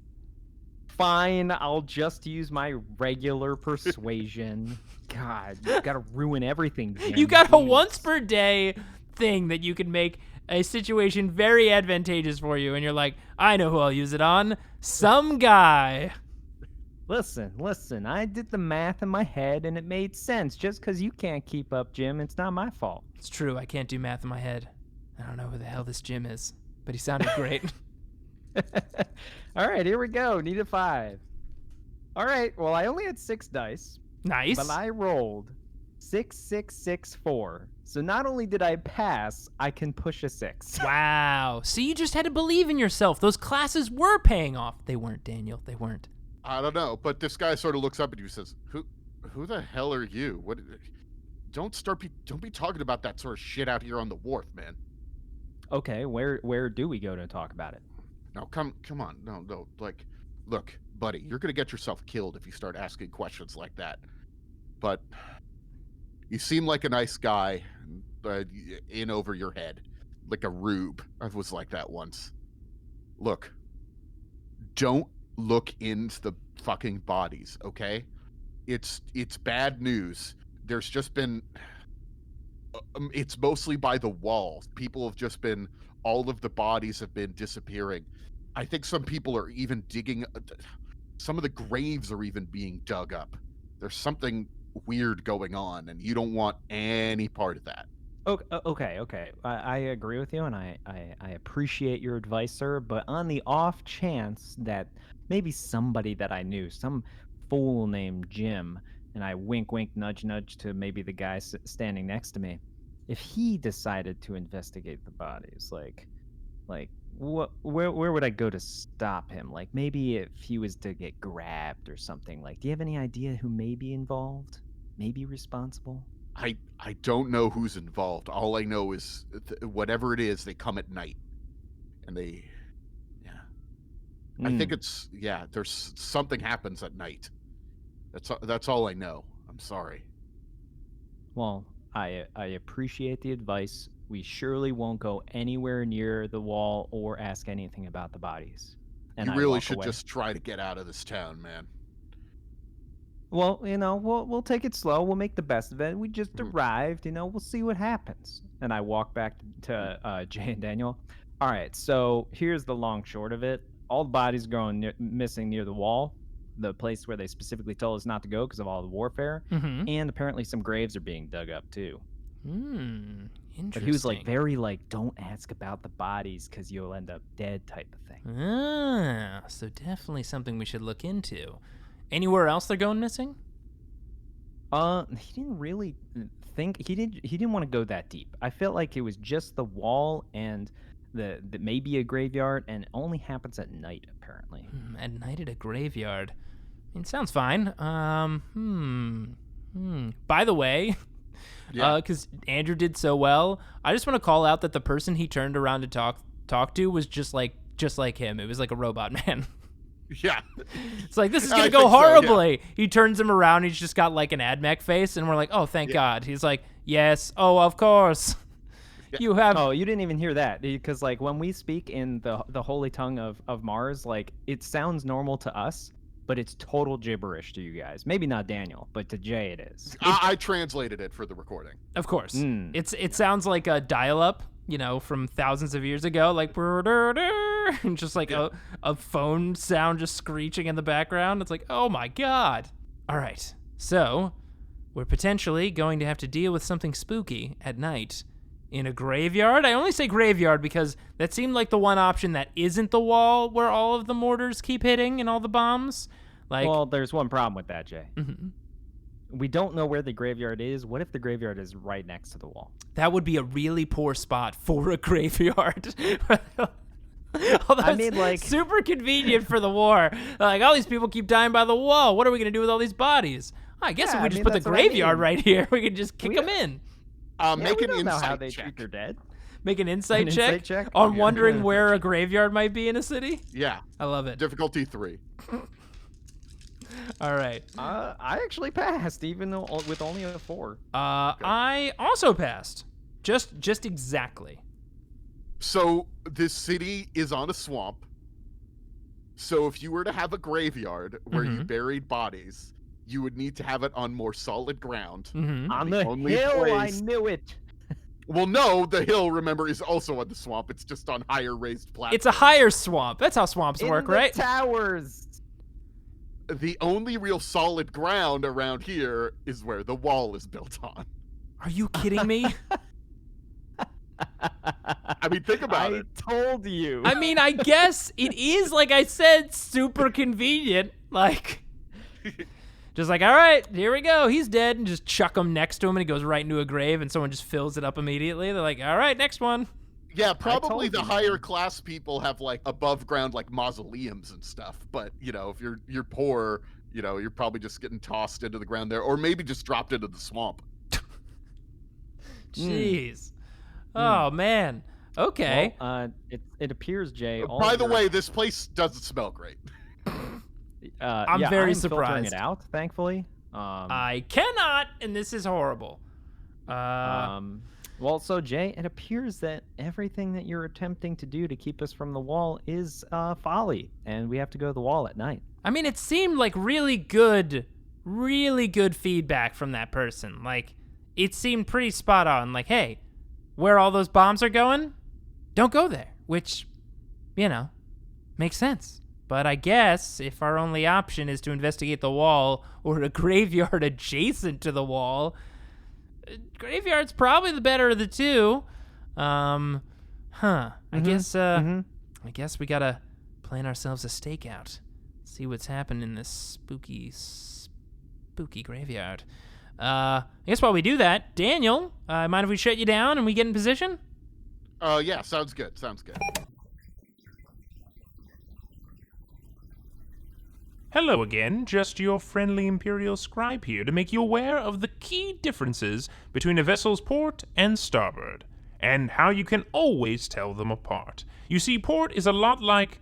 Speaker 3: Fine, I'll just use my regular persuasion. God, you gotta ruin everything, Jim.
Speaker 4: You got a
Speaker 3: Jeez.
Speaker 4: once per day thing that you can make a situation very advantageous for you, and you're like, I know who I'll use it on. Some guy.
Speaker 3: Listen, I did the math in my head and it made sense. Just because you can't keep up, Jim, it's not my fault.
Speaker 4: It's true, I can't do math in my head. I don't know who the hell this Jim is, but he sounded great.
Speaker 3: All right, here we go. Need a 5. All right, well, I only had 6 dice,
Speaker 4: Nice.
Speaker 3: but I rolled 6, 6, 6, 4. So not only did I pass, I can push a 6.
Speaker 4: Wow. See, you just had to believe in yourself. Those classes were paying off. They weren't, Daniel. They weren't.
Speaker 5: I don't know, but this guy sort of looks up at you and says, "Who the hell are you? What? Don't be talking about that sort of shit out here on the wharf, man."
Speaker 3: Okay, where do we go to talk about it?
Speaker 5: No, come on, no, like, look, buddy, you're gonna get yourself killed if you start asking questions like that. But you seem like a nice guy, in over your head, like a rube. I was like that once. Look, don't look into the fucking bodies, okay? It's bad news. There's just been it's mostly by the walls. People have just been, all of the bodies have been disappearing. I think some people are even digging, some of the graves are even being dug up. There's something weird going on, and you don't want any part of that.
Speaker 3: Okay. I agree with you, and I appreciate your advice, sir. But on the off chance that maybe somebody that I knew, some fool named Jim, and I wink, nudge, nudge to maybe the guy standing next to me, if he decided to investigate the bodies, like, where would I go to stop him? Like, maybe if he was to get grabbed or something. Like, do you have any idea who may be involved? Maybe responsible?
Speaker 5: I don't know who's involved. All I know is whatever it is, they come at night, and they, I think it's, there's something happens at night. That's all I know. I'm sorry.
Speaker 3: Well, I appreciate the advice. We surely won't go anywhere near the wall or ask anything about the bodies. And
Speaker 5: You
Speaker 3: I
Speaker 5: really
Speaker 3: walk
Speaker 5: should
Speaker 3: away.
Speaker 5: just try to get out of this town, man.
Speaker 3: Well, we'll take it slow. We'll make the best of it. We just
Speaker 5: Mhm.
Speaker 3: arrived. We'll see what happens. And I walk back to Jay and Daniel. All right, so here's the long short of it. All the bodies going missing near the wall, the place where they specifically told us not to go because of all the warfare.
Speaker 4: Mm-hmm.
Speaker 3: And apparently some graves are being dug up too.
Speaker 4: Interesting.
Speaker 3: But he was like very like, don't ask about the bodies because you'll end up dead type of thing.
Speaker 4: Ah, so definitely something we should look into. Anywhere else they're going missing?
Speaker 3: He didn't really think he didn't want to go that deep. I felt like it was just the wall and the maybe a graveyard, and it only happens at night apparently.
Speaker 4: At night at a graveyard. I mean, sounds fine. By the way, because Andrew did so well, I just want to call out that the person he turned around to talk to was just like him. It was like a robot man.
Speaker 5: Yeah.
Speaker 4: It's like, this is
Speaker 5: I
Speaker 4: going to go
Speaker 5: think so, yeah.
Speaker 4: horribly. He turns him around. He's just got like an AdMech face. And we're like, oh, thank God. He's like, yes. Oh, of course.
Speaker 5: Yeah.
Speaker 4: You have.
Speaker 3: Oh, you didn't even hear that, because like when we speak in the holy tongue of Mars, like it sounds normal to us, but it's total gibberish to you guys. Maybe not Daniel, but to Jay it is.
Speaker 5: I translated it for the recording.
Speaker 4: Of course.
Speaker 3: Mm.
Speaker 4: It sounds like a dial-up, from thousands of years ago, like and just like a phone sound just screeching in the background. It's like, oh my God. All right. So we're potentially going to have to deal with something spooky at night in a graveyard. I only say graveyard because that seemed like the one option that isn't the wall where all of the mortars keep hitting and all the bombs. Like,
Speaker 3: Well, there's one problem with that, Jay.
Speaker 4: mhm.
Speaker 3: We don't know where the graveyard is. What if the graveyard is right next to the wall?
Speaker 4: That would be a really poor spot for a graveyard. Although
Speaker 3: I mean, like-
Speaker 4: super convenient for the war. Like, all these people keep dying by the wall. What are we going to do with all these bodies? I guess if
Speaker 3: Yeah,
Speaker 4: we
Speaker 3: I
Speaker 4: just
Speaker 3: mean,
Speaker 4: put the
Speaker 3: that's what I
Speaker 4: graveyard
Speaker 3: mean.
Speaker 4: right here, we could just kick
Speaker 3: We-
Speaker 4: them in.
Speaker 5: Make
Speaker 3: we
Speaker 5: an
Speaker 3: don't know how
Speaker 5: insight
Speaker 3: they
Speaker 5: check.
Speaker 3: treat their dead.
Speaker 4: Make an insight,
Speaker 3: An insight check?
Speaker 4: on
Speaker 3: Yeah.
Speaker 4: wondering where a graveyard might be in a city.
Speaker 5: Yeah.
Speaker 4: I love it.
Speaker 5: Difficulty 3.
Speaker 4: All right.
Speaker 3: I actually passed, even though with only a 4.
Speaker 4: I also passed. Just exactly.
Speaker 5: So this city is on a swamp. So if you were to have a graveyard where you buried bodies, you would need to have it on more solid ground.
Speaker 3: On the
Speaker 5: only
Speaker 3: hill,
Speaker 5: place-
Speaker 3: I knew it.
Speaker 5: Well, no, the hill, remember, is also on the swamp. It's just on higher raised platforms.
Speaker 4: It's a higher swamp. That's how swamps work,
Speaker 3: In the
Speaker 4: right?
Speaker 3: towers.
Speaker 5: The only real solid ground around here is where the wall is built on.
Speaker 4: Are you kidding me?
Speaker 5: I mean, think about
Speaker 3: I
Speaker 5: it.
Speaker 3: told you.
Speaker 4: I mean, I guess it is, like I said, super convenient. Like, just like, all right, here we go. He's dead. And just chuck him next to him, and he goes right into a grave, and someone just fills it up immediately. They're like, all right, next one.
Speaker 5: Yeah, probably
Speaker 3: told
Speaker 5: the
Speaker 3: you,
Speaker 5: higher
Speaker 3: man.
Speaker 5: class people have like above ground like mausoleums and stuff. But you know, if you're poor, you know, you're probably just getting tossed into the ground there, or maybe just dropped into the swamp.
Speaker 4: Jeez. Oh, man. Okay.
Speaker 3: Well, it appears, Jay. all
Speaker 5: By
Speaker 3: of
Speaker 5: the
Speaker 3: your-
Speaker 5: way, this place doesn't smell great.
Speaker 4: I'm
Speaker 3: yeah,
Speaker 4: very
Speaker 3: I'm filtering
Speaker 4: surprised.
Speaker 3: it out, thankfully.
Speaker 4: I cannot, and this is horrible.
Speaker 3: Well, so Jay, it appears that everything that you're attempting to do to keep us from the wall is folly, and we have to go to the wall at night.
Speaker 4: I mean, it seemed like really good feedback from that person. Like, it seemed pretty spot on. Like, hey, where all those bombs are going, don't go there. Which, you know, makes sense. But I guess if our only option is to investigate the wall or a graveyard adjacent to the wall, graveyard's probably the better of the two. I guess we gotta plan ourselves a stakeout. See what's happening in this spooky graveyard. I guess while we do that, Daniel, mind if we shut you down and we get in position?
Speaker 5: Yeah, sounds good. Sounds good.
Speaker 2: Hello again, just your friendly Imperial scribe here to make you aware of the key differences between a vessel's port and starboard, and how you can always tell them apart. You see, port is a lot like...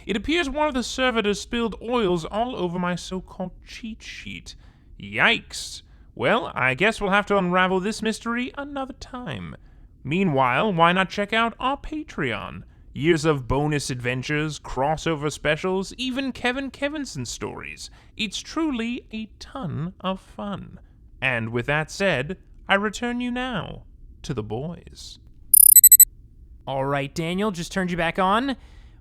Speaker 2: It appears one of the servitors spilled oils all over my so-called cheat sheet. Yikes. Well, I guess we'll have to unravel this mystery another time. Meanwhile, why not check out our Patreon? Years of bonus adventures, crossover specials, even Kevin Kevinson stories. It's truly a ton of fun. And with that said, I return you now to the boys.
Speaker 4: All right, Daniel, just turned you back on.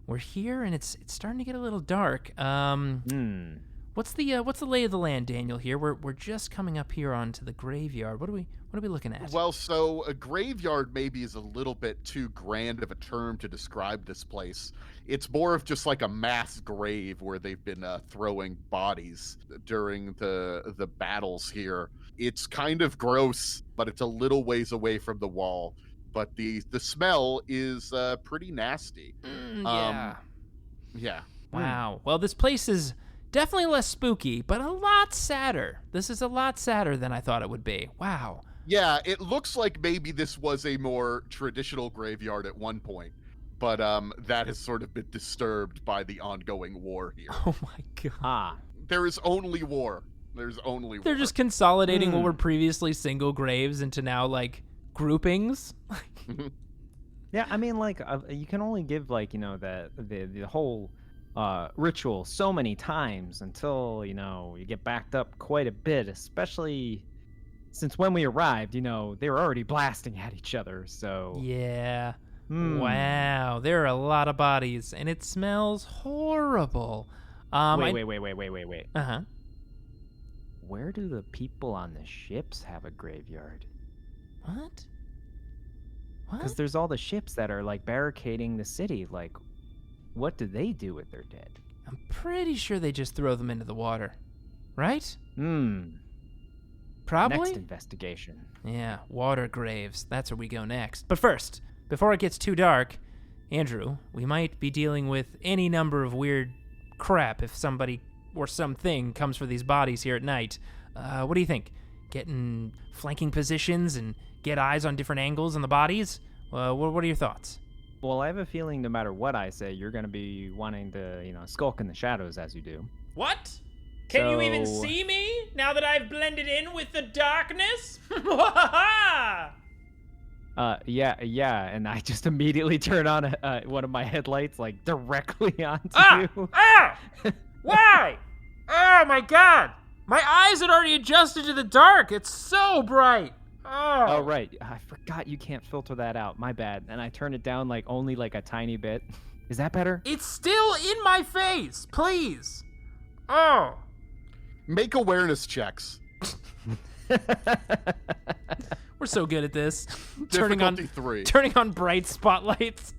Speaker 4: We're here, and it's starting to get a little dark. What's the lay of the land, Daniel? Here, we're just coming up here onto the graveyard. What are we looking at?
Speaker 5: Well, so a graveyard maybe is a little bit too grand of a term to describe this place. It's more of just like a mass grave where they've been throwing bodies during the battles here. It's kind of gross, but it's a little ways away from the wall. But the smell is pretty nasty.
Speaker 4: Yeah.
Speaker 5: Yeah.
Speaker 4: Wow. Well, this place is definitely less spooky, but a lot sadder. This is a lot sadder than I thought it would be. Wow.
Speaker 5: Yeah, it looks like maybe this was a more traditional graveyard at one point, but that has sort of been disturbed by the ongoing war here.
Speaker 4: Oh my god.
Speaker 5: There is only war. There's only war.
Speaker 4: They're just consolidating what were previously single graves into now like groupings.
Speaker 3: Yeah, I mean, like you can only give like the whole ritual so many times until you get backed up quite a bit, especially since when we arrived, they were already blasting at each other. So
Speaker 4: Yeah. Wow. There are a lot of bodies, and it smells horrible.
Speaker 3: Wait.
Speaker 4: Uh-huh.
Speaker 3: Where do the people on the ships have a graveyard?
Speaker 4: What?
Speaker 3: Because there's all the ships that are like barricading the city. Like, what do they do with their dead?
Speaker 4: I'm pretty sure they just throw them into the water. Right? Probably?
Speaker 3: Next investigation.
Speaker 4: Yeah, water graves. That's where we go next. But first, before it gets too dark, Andrew, we might be dealing with any number of weird crap if somebody or something comes for these bodies here at night. What do you think? Getting flanking positions and get eyes on different angles on the bodies? What are your thoughts?
Speaker 3: Well, I have a feeling no matter what I say, you're going to be wanting to, skulk in the shadows as you do.
Speaker 4: What? Can you even
Speaker 3: So-
Speaker 4: see me now that I've blended in with the darkness?
Speaker 3: Yeah, and I just immediately turn on one of my headlights, like, directly onto you.
Speaker 4: Why? Oh my god! My eyes had already adjusted to the dark. It's so bright.
Speaker 3: Oh, right. I forgot you can't filter that out. My bad. And I turn it down, like, only, like, a tiny bit. Is that better?
Speaker 4: It's still in my face. Please. Oh.
Speaker 5: Make awareness checks.
Speaker 4: We're so good at this.
Speaker 5: Difficulty 3.
Speaker 4: Turning on bright spotlights.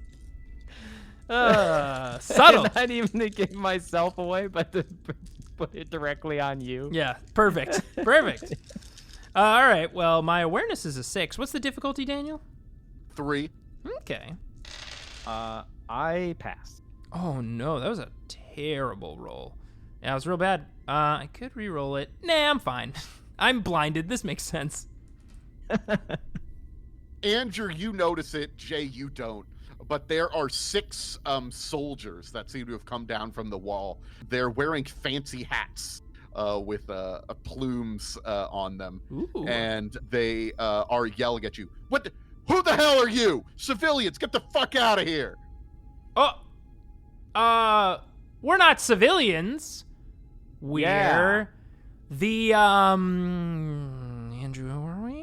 Speaker 4: Subtle.
Speaker 3: Not even to give myself away, but to put it directly on you.
Speaker 4: Yeah, perfect. Perfect. All right, well, my awareness is a 6. What's the difficulty, Daniel?
Speaker 5: 3.
Speaker 4: Okay.
Speaker 3: I passed.
Speaker 4: Oh, no, that was a terrible roll. Yeah, it was real bad. I could re-roll it. Nah, I'm fine. I'm blinded. This makes sense.
Speaker 5: Andrew, you notice it. Jay, you don't. But there are 6 soldiers that seem to have come down from the wall. They're wearing fancy hats with plumes on them.
Speaker 4: Ooh.
Speaker 5: And they are yelling at you. Who the hell are you? Civilians, get the fuck out of here.
Speaker 4: We're not civilians. We're the, Andrew, who are we?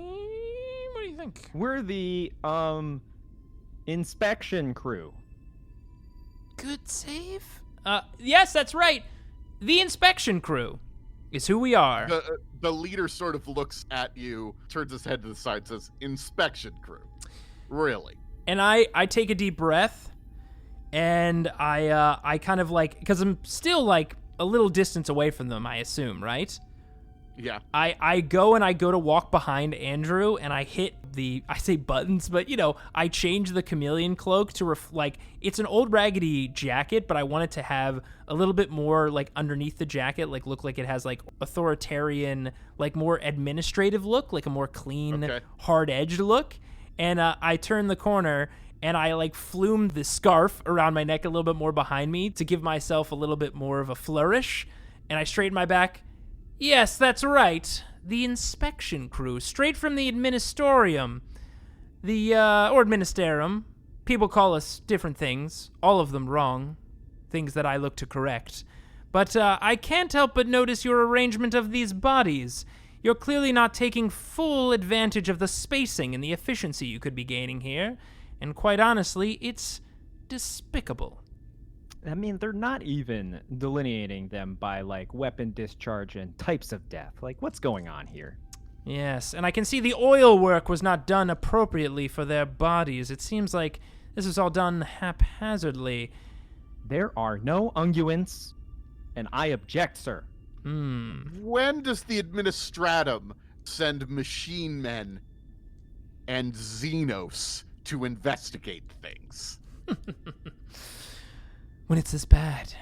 Speaker 4: What do you think?
Speaker 3: We're the, inspection crew.
Speaker 4: Good save? Yes, that's right. The inspection crew is who we are.
Speaker 5: The leader sort of looks at you, turns his head to the side, says, inspection crew. Really?
Speaker 4: And I take a deep breath, and I kind of like, because I'm still like a little distance away from them, I assume, right?
Speaker 5: Yeah.
Speaker 4: I go to walk behind Andrew, and I hit I say buttons, but, you know, I change the chameleon cloak to, like, it's an old raggedy jacket, but I want it to have a little bit more, like, underneath the jacket, like, look like it has, like, authoritarian, like, more administrative look, like a more clean, hard-edged look. And I turn the corner, and I, like, flume the scarf around my neck a little bit more behind me to give myself a little bit more of a flourish, and I straighten my back. Yes, that's right. The inspection crew, straight from the administorium. Or ministerium. People call us different things, all of them wrong. Things that I look to correct. But I can't help but notice your arrangement of these bodies. You're clearly not taking full advantage of the spacing and the efficiency you could be gaining here. And quite honestly, it's despicable.
Speaker 3: I mean, they're not even delineating them by, like, weapon discharge and types of death. Like, what's going on here?
Speaker 4: Yes, and I can see the oil work was not done appropriately for their bodies. It seems like this was all done haphazardly.
Speaker 3: There are no unguents, and I object, sir.
Speaker 5: When does the administratum send machine men and Xenos to investigate things?
Speaker 4: When it's this bad.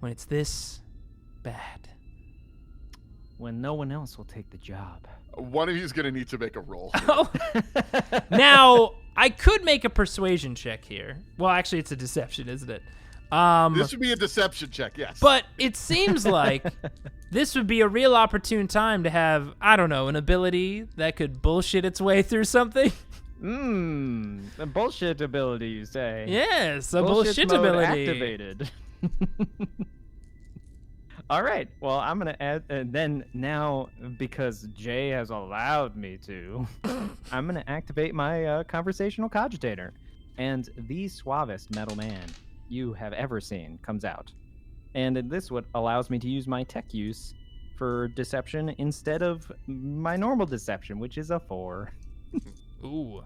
Speaker 4: When it's this bad.
Speaker 3: When no one else will take the job.
Speaker 5: One of you is going to need to make a roll.
Speaker 4: Oh. Now, I could make a persuasion check here. Well, actually, it's a deception, isn't it?
Speaker 5: This would be a deception check, yes.
Speaker 4: But it seems like this would be a real opportune time to have, I don't know, an ability that could bullshit its way through something.
Speaker 3: A bullshit ability, you say?
Speaker 4: Yes, a bullshit ability.
Speaker 3: Activated. All right. Well, I'm gonna add. Then now, because Jay has allowed me to, I'm gonna activate my conversational cogitator, and the suavest metal man you have ever seen comes out, and this what allows me to use my tech use for deception instead of my normal deception, which is a 4.
Speaker 4: Ooh.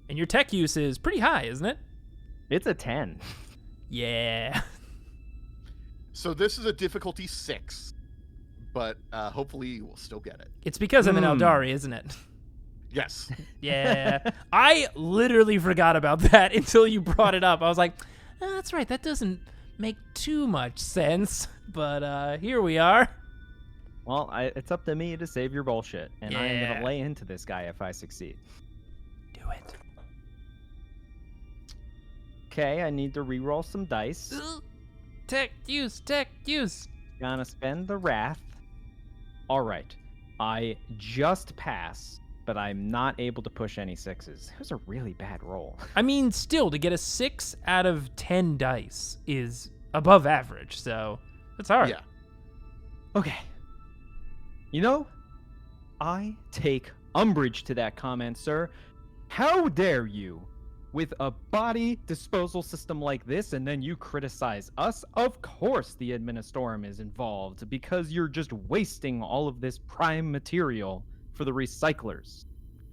Speaker 4: And your tech use is pretty high, isn't it?
Speaker 3: It's a 10.
Speaker 4: Yeah.
Speaker 5: So this is a difficulty 6, but hopefully you will still get it.
Speaker 4: It's because I'm an Aeldari, isn't it?
Speaker 5: Yes.
Speaker 4: Yeah. I literally forgot about that until you brought it up. I was like, oh, that's right. That doesn't make too much sense. But here we are.
Speaker 3: Well, it's up to me to save your bullshit, and I'm
Speaker 4: Yeah.
Speaker 3: gonna lay into this guy if I succeed.
Speaker 4: Do it.
Speaker 3: Okay, I need to re-roll some dice.
Speaker 4: Tech use.
Speaker 3: Gonna spend the wrath. All right, I just pass but I'm not able to push any 6s. It was a really bad roll.
Speaker 4: I mean, still, to get a 6 out of 10 dice is above average, so it's hard.
Speaker 5: Yeah.
Speaker 3: Okay. You know, I take umbrage to that comment, sir. How dare you, with a body disposal system like this, and then you criticize us? Of course the Administorum is involved, because you're just wasting all of this prime material for the recyclers.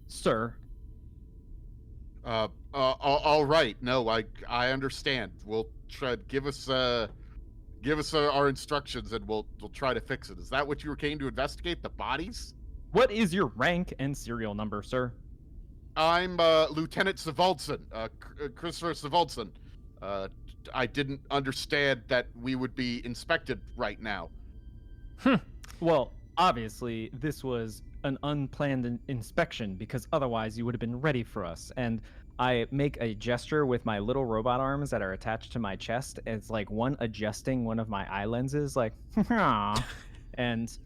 Speaker 3: Sir.
Speaker 5: All right. No, I understand. We'll try to give us our instructions, and we'll try to fix it. Is that what you came to investigate? The bodies?
Speaker 3: What is your rank and serial number, sir?
Speaker 5: I'm Lieutenant Savaldson, Christopher Savaldson. I didn't understand that we would be inspected right now.
Speaker 3: Well, obviously, this was an unplanned inspection, because otherwise you would have been ready for us. And I make a gesture with my little robot arms that are attached to my chest. It's like one adjusting one of my eye lenses, like, and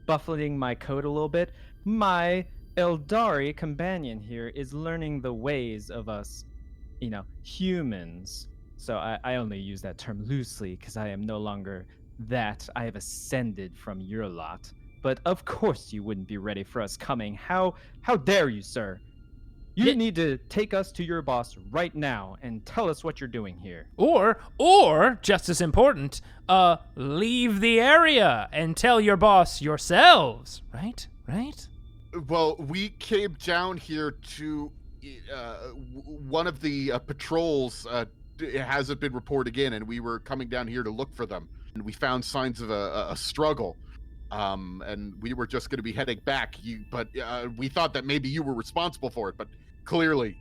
Speaker 3: buffeting my coat a little bit. My Aeldari companion here is learning the ways of us, humans. So I only use that term loosely because I am no longer that. I have ascended from your lot. But of course you wouldn't be ready for us coming. How dare you, sir? You need to take us to your boss right now and tell us what you're doing here.
Speaker 4: Or, just as important, leave the area and tell your boss yourselves, right? Right?
Speaker 5: Well, we came down here to one of the patrols hasn't been reported in, and we were coming down here to look for them. And we found signs of a struggle. And we were just going to be heading back. But we thought that maybe you were responsible for it. But clearly,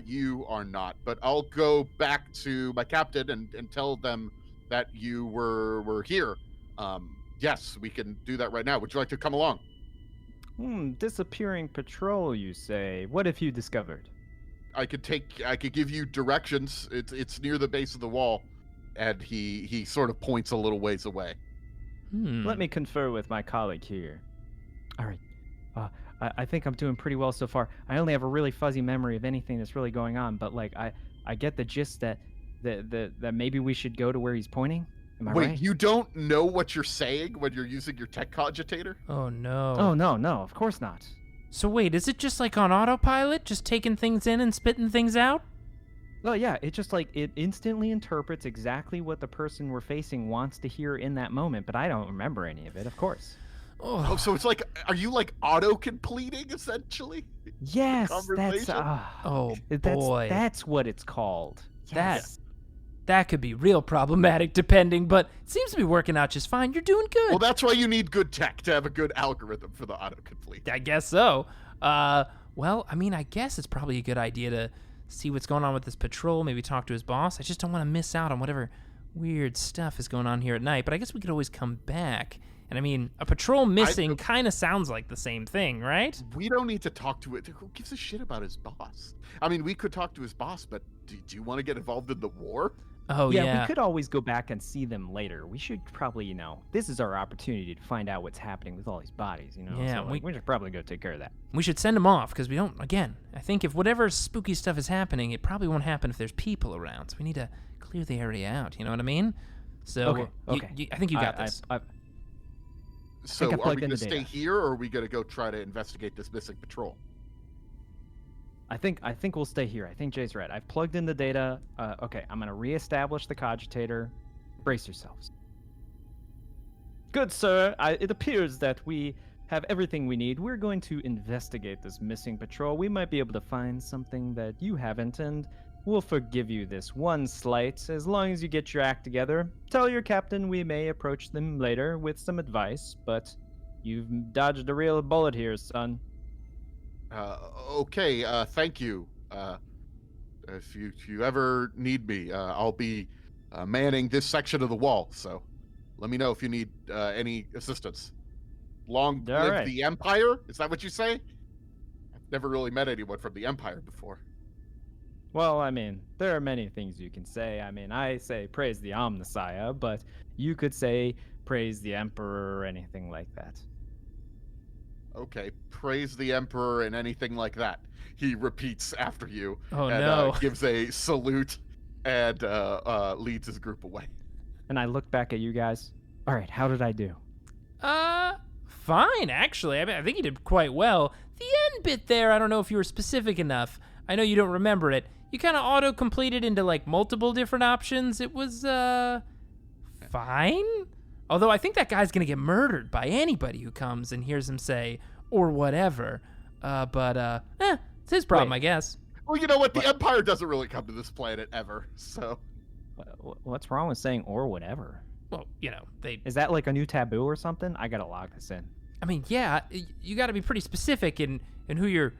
Speaker 5: you are not. But I'll go back to my captain and tell them that you were here. Yes, we can do that right now. Would you like to come along?
Speaker 3: Disappearing patrol, you say? What have you discovered?
Speaker 5: I could give you directions. It's near the base of the wall, and he sort of points a little ways away.
Speaker 3: Let me confer with my colleague here. All right. I think I'm doing pretty well so far. I only have a really fuzzy memory of anything that's really going on, but like I get the gist that maybe we should go to where he's pointing. Am I right?
Speaker 5: Wait, you don't know what you're saying when you're using your tech cogitator?
Speaker 4: Oh no.
Speaker 3: Oh no, of course not.
Speaker 4: So wait, is it just like on autopilot, just taking things in and spitting things out?
Speaker 3: Well, yeah, it just like it instantly interprets exactly what the person we're facing wants to hear in that moment, but I don't remember any of it, of course.
Speaker 5: Oh, so it's like, are you like auto-completing essentially?
Speaker 3: Yes, that's
Speaker 4: boy.
Speaker 3: That's what it's called.
Speaker 4: Yes. That could be real problematic depending, but it seems to be working out just fine. You're doing good.
Speaker 5: Well, that's why you need good tech, to have a good algorithm for the autocomplete.
Speaker 4: I guess so. Well, I mean, I guess it's probably a good idea to see what's going on with this patrol, maybe talk to his boss. I just don't want to miss out on whatever weird stuff is going on here at night, but I guess we could always come back. And I mean, a patrol missing kind of sounds like the same thing, right?
Speaker 5: We don't need to talk to it. Who gives a shit about his boss? I mean, we could talk to his boss, but do you want to get involved in the war?
Speaker 4: Oh, yeah.
Speaker 3: We could always go back and see them later. We should probably, this is our opportunity to find out what's happening with all these bodies,
Speaker 4: Yeah,
Speaker 3: so, we should probably go take care of that.
Speaker 4: We should send them off, because we don't, again, I think if whatever spooky stuff is happening, it probably won't happen if there's people around. So we need to clear the area out, you know what I mean? So,
Speaker 3: okay.
Speaker 4: I think you got this.
Speaker 5: So are we going to stay here, or are we going to go try to investigate this missing patrol?
Speaker 3: I think we'll stay here. I think Jay's right. I've plugged in the data. Okay, I'm going to reestablish the cogitator. Brace yourselves. Good, sir. It appears that we have everything we need. We're going to investigate this missing patrol. We might be able to find something that you haven't, and we'll forgive you this one slight as long as you get your act together. Tell your captain we may approach them later with some advice, but you've dodged a real bullet here, son.
Speaker 5: Okay, thank you. If you ever need me, I'll be manning this section of the wall, so let me know if you need any assistance. Long live the Empire? Is that what you say? I've never really met anyone from the Empire before.
Speaker 3: Well, I mean, there are many things you can say. I mean, I say praise the Omnissiah, but you could say praise the Emperor or anything like that.
Speaker 5: Okay, praise the Emperor and anything like that. He repeats after you.
Speaker 4: Oh,
Speaker 5: and,
Speaker 4: no.
Speaker 5: gives a salute and leads his group away.
Speaker 3: And I look back at you guys. All right, how did I do?
Speaker 4: Fine, actually. I mean, I think you did quite well. The end bit there, I don't know if you were specific enough. I know you don't remember it. You kind of auto-completed into, like, multiple different options. It was, fine? Although I think that guy's gonna get murdered by anybody who comes and hears him say, or whatever. It's his problem,
Speaker 3: Wait.
Speaker 4: I guess.
Speaker 5: Well, you know what? The Empire doesn't really come to this planet ever, so...
Speaker 3: What's wrong with saying or whatever?
Speaker 4: Well, you know,
Speaker 3: Is that like a new taboo or something? I gotta log this in.
Speaker 4: I mean, yeah, you gotta be pretty specific in who you're,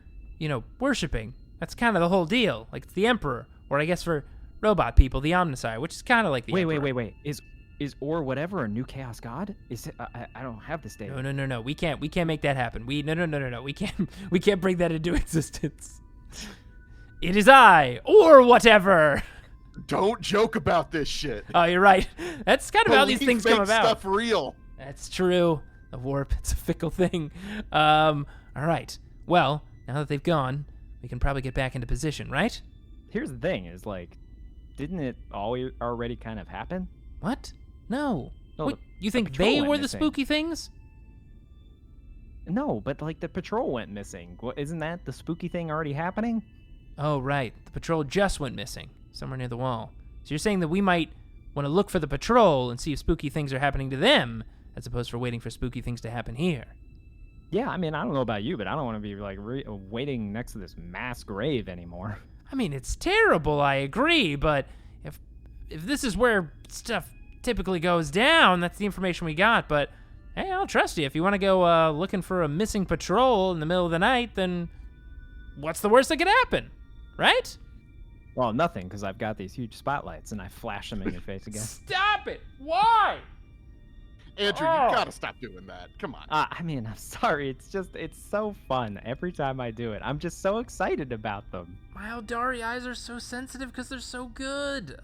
Speaker 4: worshiping. That's kind of the whole deal. Like, it's the Emperor, or I guess for robot people, the Omnissiah, which is kind of like the Emperor.
Speaker 3: Wait. Is or whatever a new chaos god? Is it? I don't have this data.
Speaker 4: No. We can't make that happen. No. We can't bring that into existence. It is I, or whatever.
Speaker 5: Don't joke about this shit.
Speaker 4: Oh, you're right. That's kind of how these things come
Speaker 5: Make
Speaker 4: about.
Speaker 5: stuff real.
Speaker 4: That's true. The warp, it's a fickle thing. All right. Well, now that they've gone, we can probably get back into position, right?
Speaker 3: Here's the thing: is like, didn't it already kind of happen?
Speaker 4: What? No.
Speaker 3: No,
Speaker 4: What, you think
Speaker 3: patrol
Speaker 4: they
Speaker 3: went
Speaker 4: were the
Speaker 3: missing.
Speaker 4: spooky things?
Speaker 3: No, but like the patrol went missing. Isn't that the spooky thing already happening?
Speaker 4: Oh, right. The patrol just went missing, somewhere near the wall. So you're saying that we might want to look for the patrol and see if spooky things are happening to them, as opposed to waiting for spooky things to happen here.
Speaker 3: Yeah, I mean, I don't know about you, but I don't want to be like waiting next to this mass grave anymore.
Speaker 4: I mean, it's terrible, I agree, but if this is where stuff typically goes down, that's the information we got, but hey, I'll trust you. If you want to go looking for a missing patrol in the middle of the night, then what's the worst that could happen, right?
Speaker 3: Well, nothing, because I've got these huge spotlights, and I flash them in your face again.
Speaker 4: Stop it! Why?
Speaker 5: Andrew,
Speaker 4: Oh.
Speaker 5: you gotta stop doing that. Come on.
Speaker 3: I mean, I'm sorry. It's so fun every time I do it. I'm just so excited about them.
Speaker 4: My Aeldari eyes are so sensitive because they're so good.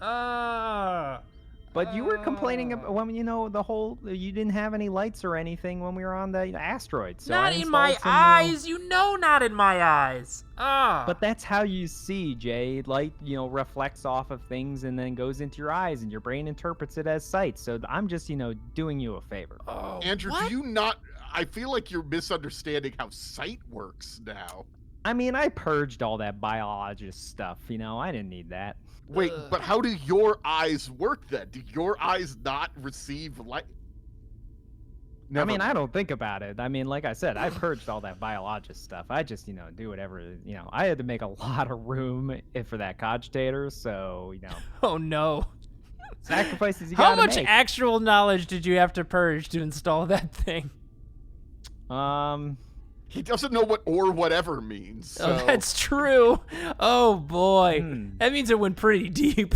Speaker 3: But you were complaining about when the whole you didn't have any lights or anything when we were on the asteroid. So
Speaker 4: Not
Speaker 3: I
Speaker 4: in my
Speaker 3: installed some,
Speaker 4: eyes. You know, not in my eyes.
Speaker 3: But that's how you see, Jay. Light, reflects off of things and then goes into your eyes, and your brain interprets it as sight. So I'm just, doing you a favor.
Speaker 4: Oh,
Speaker 5: Andrew,
Speaker 4: what?
Speaker 5: do you not... I feel like you're misunderstanding how sight works now.
Speaker 3: I mean, I purged all that biologist stuff. I didn't need that.
Speaker 5: Wait, but how do your eyes work then? Do your eyes not receive light?
Speaker 3: I mean, I don't think about it. I mean, like I said, I purged all that biologist stuff. I just, do whatever, I had to make a lot of room for that cogitator, so,
Speaker 4: Oh no.
Speaker 3: sacrifices you
Speaker 4: How
Speaker 3: gotta
Speaker 4: much
Speaker 3: make.
Speaker 4: actual knowledge did you have to purge to install that thing?
Speaker 5: He doesn't know what or whatever means. So.
Speaker 4: Oh, that's true. Oh boy.
Speaker 3: Hmm.
Speaker 4: That means it went pretty deep.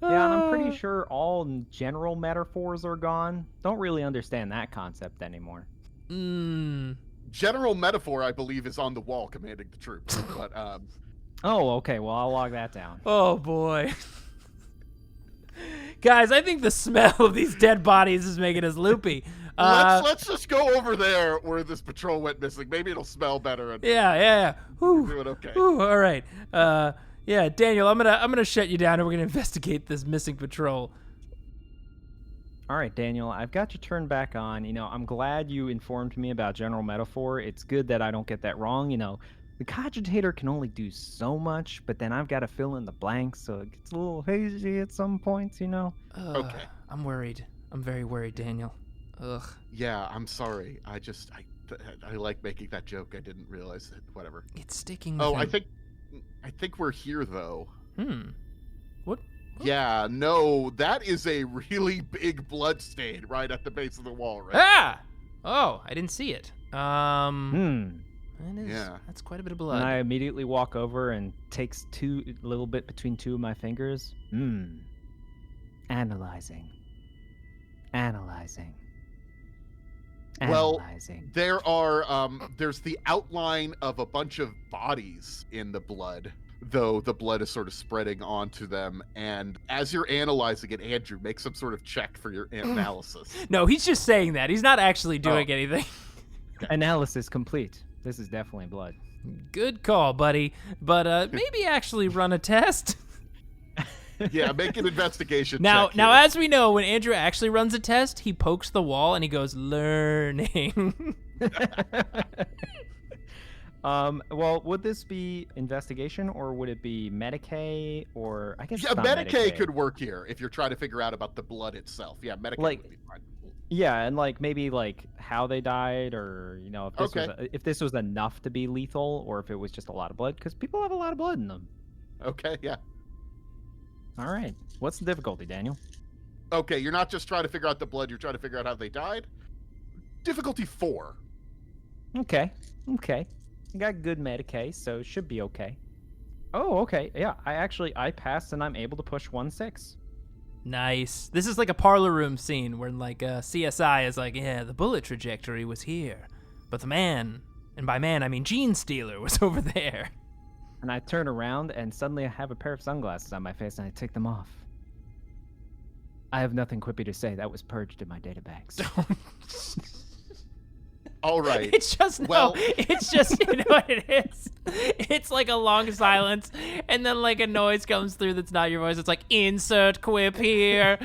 Speaker 3: Yeah, and I'm pretty sure all general metaphors are gone. Don't really understand that concept anymore.
Speaker 5: General metaphor, I believe, is on the wall commanding the troops. But
Speaker 3: Oh, okay. Well, I'll log that down.
Speaker 4: Oh boy. Guys, I think the smell of these dead bodies is making us loopy.
Speaker 5: let's just go over there where this patrol went missing. Maybe it'll smell better. And
Speaker 4: Yeah. Whew.
Speaker 5: do it okay.
Speaker 4: Whew, all right. Yeah, Daniel, I'm gonna shut you down and we're gonna investigate this missing patrol.
Speaker 3: All right, Daniel, I've got your turn back on. I'm glad you informed me about general metaphor. It's good that I don't get that wrong. The cogitator can only do so much, but then I've got to fill in the blanks, so it gets a little hazy at some points,
Speaker 5: Okay.
Speaker 4: I'm worried. I'm very worried, Daniel. Ugh.
Speaker 5: Yeah, I'm sorry. I like making that joke. I didn't realize it. Whatever.
Speaker 4: It's sticking with
Speaker 5: Oh,
Speaker 4: him.
Speaker 5: I think we're here though.
Speaker 4: What?
Speaker 5: Yeah, no, that is a really big blood stain right at the base of the wall, right?
Speaker 4: Ah! Oh, I didn't see it. That is,
Speaker 5: Yeah.
Speaker 4: That's quite a bit of blood.
Speaker 3: And I immediately walk over and takes a little bit between two of my fingers. Analyzing.
Speaker 5: Well,
Speaker 3: Analyzing.
Speaker 5: there's the outline of a bunch of bodies in the blood, though the blood is sort of spreading onto them. And as you're analyzing it, Andrew, make some sort of check for your analysis.
Speaker 4: No, he's just saying that. He's not actually doing anything.
Speaker 3: Analysis complete. This is definitely blood.
Speaker 4: Good call, buddy. But maybe actually run a test.
Speaker 5: Yeah, make an investigation
Speaker 4: Now,
Speaker 5: check
Speaker 4: now,
Speaker 5: here.
Speaker 4: as we know, when Andrew actually runs a test, he pokes the wall and he goes, learning.
Speaker 3: Well, would this be investigation or would it be Medicaid or I guess
Speaker 5: Yeah,
Speaker 3: it's not
Speaker 5: Medicaid could work here if you're trying to figure out about the blood itself. Yeah, Medicaid
Speaker 3: Like-
Speaker 5: would be fine.
Speaker 3: Yeah, and like maybe like how they died or if this if this was enough to be lethal or if it was just a lot of blood because people have a lot of blood in them.
Speaker 5: Okay, yeah.
Speaker 3: All right. What's the difficulty, Daniel?
Speaker 5: Okay, you're not just trying to figure out the blood, you're trying to figure out how they died. Difficulty 4.
Speaker 3: Okay. I got good Medicaid, so it should be okay. Oh, okay. Yeah, I passed and I'm able to push 1/6.
Speaker 4: Nice. This is like a parlor room scene where like CSI is like, yeah, the bullet trajectory was here, but the man, and by man I mean Gene Stealer, was over there.
Speaker 3: And I turn around and suddenly I have a pair of sunglasses on my face and I take them off. I have nothing quippy to say. That was purged in my databanks.
Speaker 5: All right.
Speaker 4: It's just
Speaker 5: Well-
Speaker 4: it's just you know what it is. It's like a long silence, and then like a noise comes through that's not your voice. It's like insert quip here.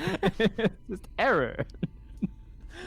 Speaker 3: Just error.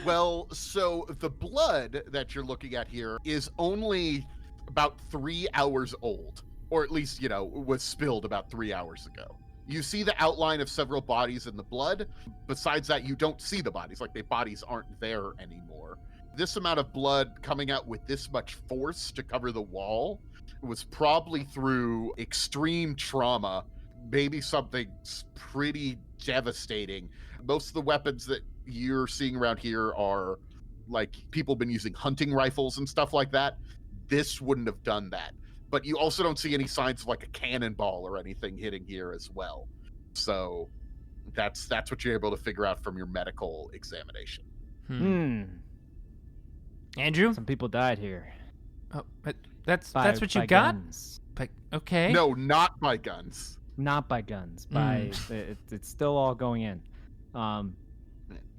Speaker 5: Well, so the blood that you're looking at here is only about 3 hours old, or at least, was spilled about 3 hours ago. You see the outline of several bodies in the blood. Besides that, you don't see the bodies, like the bodies aren't there anymore. This amount of blood coming out with this much force to cover the wall was probably through extreme trauma, maybe something pretty devastating. Most of the weapons that you're seeing around here are like people been using hunting rifles and stuff like that. This wouldn't have done that. But you also don't see any signs of like a cannonball or anything hitting here as well. So that's what you're able to figure out from your medical examination.
Speaker 4: Andrew?
Speaker 3: Some people died here.
Speaker 4: Oh, but that's
Speaker 3: By-
Speaker 4: what you
Speaker 3: by
Speaker 4: got?
Speaker 3: guns.
Speaker 4: But, okay.
Speaker 5: No, not by guns.
Speaker 3: Not by guns. By it's still all going in.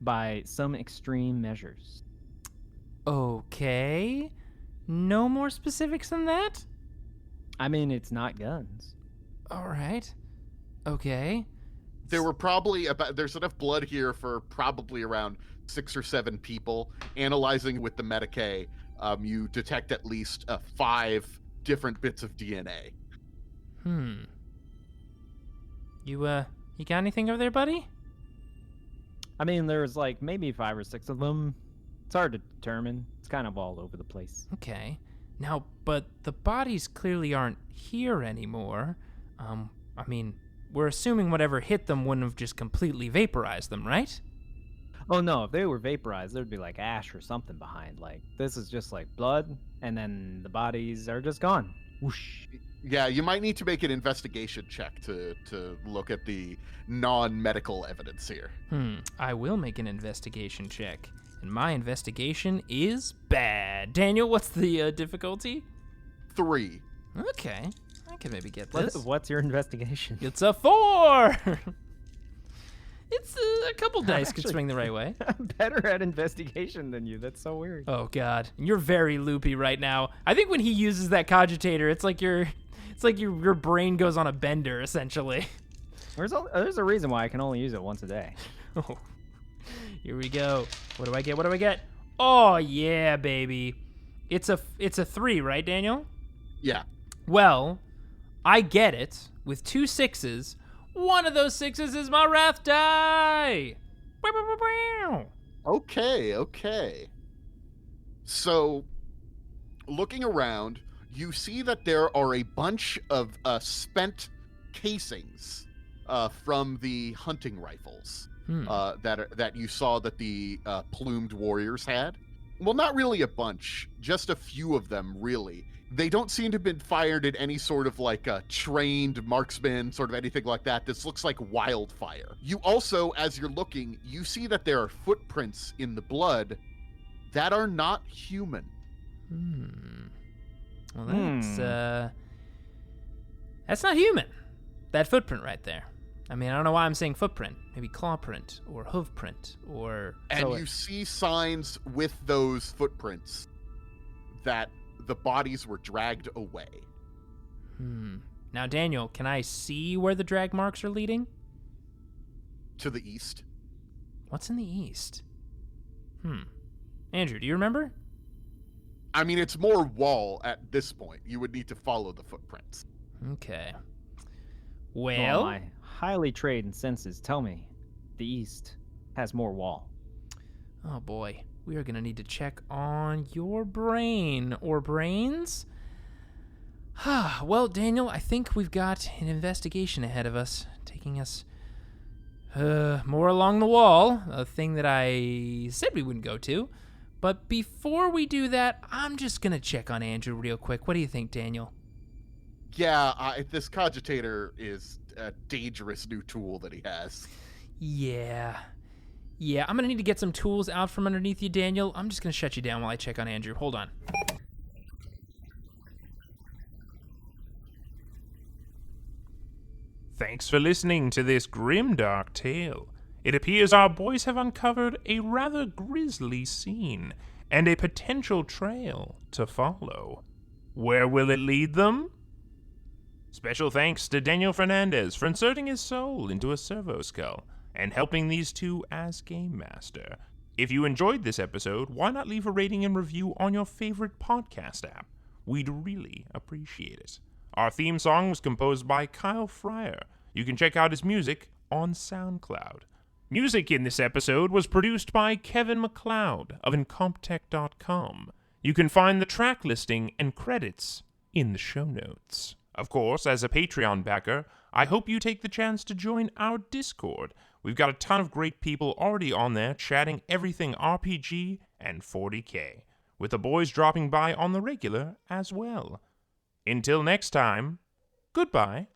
Speaker 3: By some extreme measures.
Speaker 4: Okay. No more specifics than that?
Speaker 3: I mean, it's not guns.
Speaker 4: All right. Okay.
Speaker 5: There were probably there's enough blood here for probably around 6 or 7 people. Analyzing with the Medicaid, you detect at least 5 different bits of DNA.
Speaker 4: You got anything over there, buddy?
Speaker 3: I mean, there's like maybe 5 or 6 of them. It's hard to determine. It's kind of all over the place.
Speaker 4: Okay. Now, but the bodies clearly aren't here anymore. I mean, we're assuming whatever hit them wouldn't have just completely vaporized them, right?
Speaker 3: Oh no, if they were vaporized, there'd be like ash or something behind. Like, this is just like blood, and then the bodies are just gone. Whoosh.
Speaker 5: Yeah, you might need to make an investigation check to look at the non-medical evidence here.
Speaker 4: I will make an investigation check. And my investigation is bad. Daniel, what's the difficulty?
Speaker 5: 3.
Speaker 4: Okay. I can maybe get this.
Speaker 3: What's your investigation?
Speaker 4: It's a 4! It's a couple dice could
Speaker 3: Actually-
Speaker 4: swing the right way.
Speaker 3: I'm better at investigation than you. That's so weird.
Speaker 4: Oh, God. You're very loopy right now. I think when he uses that cogitator, it's like your brain goes on a bender, essentially.
Speaker 3: There's a reason why I can only use it once a day.
Speaker 4: Oh. Here we go. What do I get? Oh, yeah, baby. It's a 3, right, Daniel?
Speaker 5: Yeah.
Speaker 4: Well, I get it with 2 6s. One of those 6s is my wrath die.
Speaker 5: Okay. So, looking around, you see that there are a bunch of spent casings from the hunting rifles that you saw that the plumed warriors had. Well, not really a bunch, just a few of them, really. They don't seem to have been fired at any sort of like a trained marksman, sort of anything like that. This looks like wildfire. You also, as you're looking, you see that there are footprints in the blood that are not human.
Speaker 4: Well, that's not human. That footprint right there. I mean, I don't know why I'm saying footprint. Maybe claw print or hoof print or...
Speaker 5: And you see signs with those footprints that the bodies were dragged away.
Speaker 4: Now, Daniel, can I see where the drag marks are leading?
Speaker 5: To the east.
Speaker 4: What's in the east? Andrew, do you remember?
Speaker 5: I mean, it's more wall at this point. You would need to follow the footprints.
Speaker 4: Okay.
Speaker 3: Well,
Speaker 4: Well,
Speaker 3: my highly trained senses tell me the east has more wall.
Speaker 4: oh boy, we are going to need to check on your brain or brains. Well, Daniel, I think we've got an investigation ahead of us, taking us more along the wall, a thing that I said we wouldn't go to. But before we do that, I'm just going to check on Andrew real quick. What do you think, Daniel?
Speaker 5: Yeah, this cogitator is a dangerous new tool that he has.
Speaker 4: Yeah, I'm going to need to get some tools out from underneath you, Daniel. I'm just going to shut you down while I check on Andrew. Hold on.
Speaker 2: Thanks for listening to this grimdark tale. It appears our boys have uncovered a rather grisly scene and a potential trail to follow. Where will it lead them? Special thanks to Daniel Fernandez for inserting his soul into a servo skull and helping these two as Game Master. If you enjoyed this episode, why not leave a rating and review on your favorite podcast app? We'd really appreciate it. Our theme song was composed by Kyle Fryer. You can check out his music on SoundCloud. Music in this episode was produced by Kevin MacLeod of Incomptech.com. You can find the track listing and credits in the show notes. Of course, as a Patreon backer, I hope you take the chance to join our Discord. We've got a ton of great people already on there chatting everything RPG and 40K, with the boys dropping by on the regular as well. Until next time, goodbye.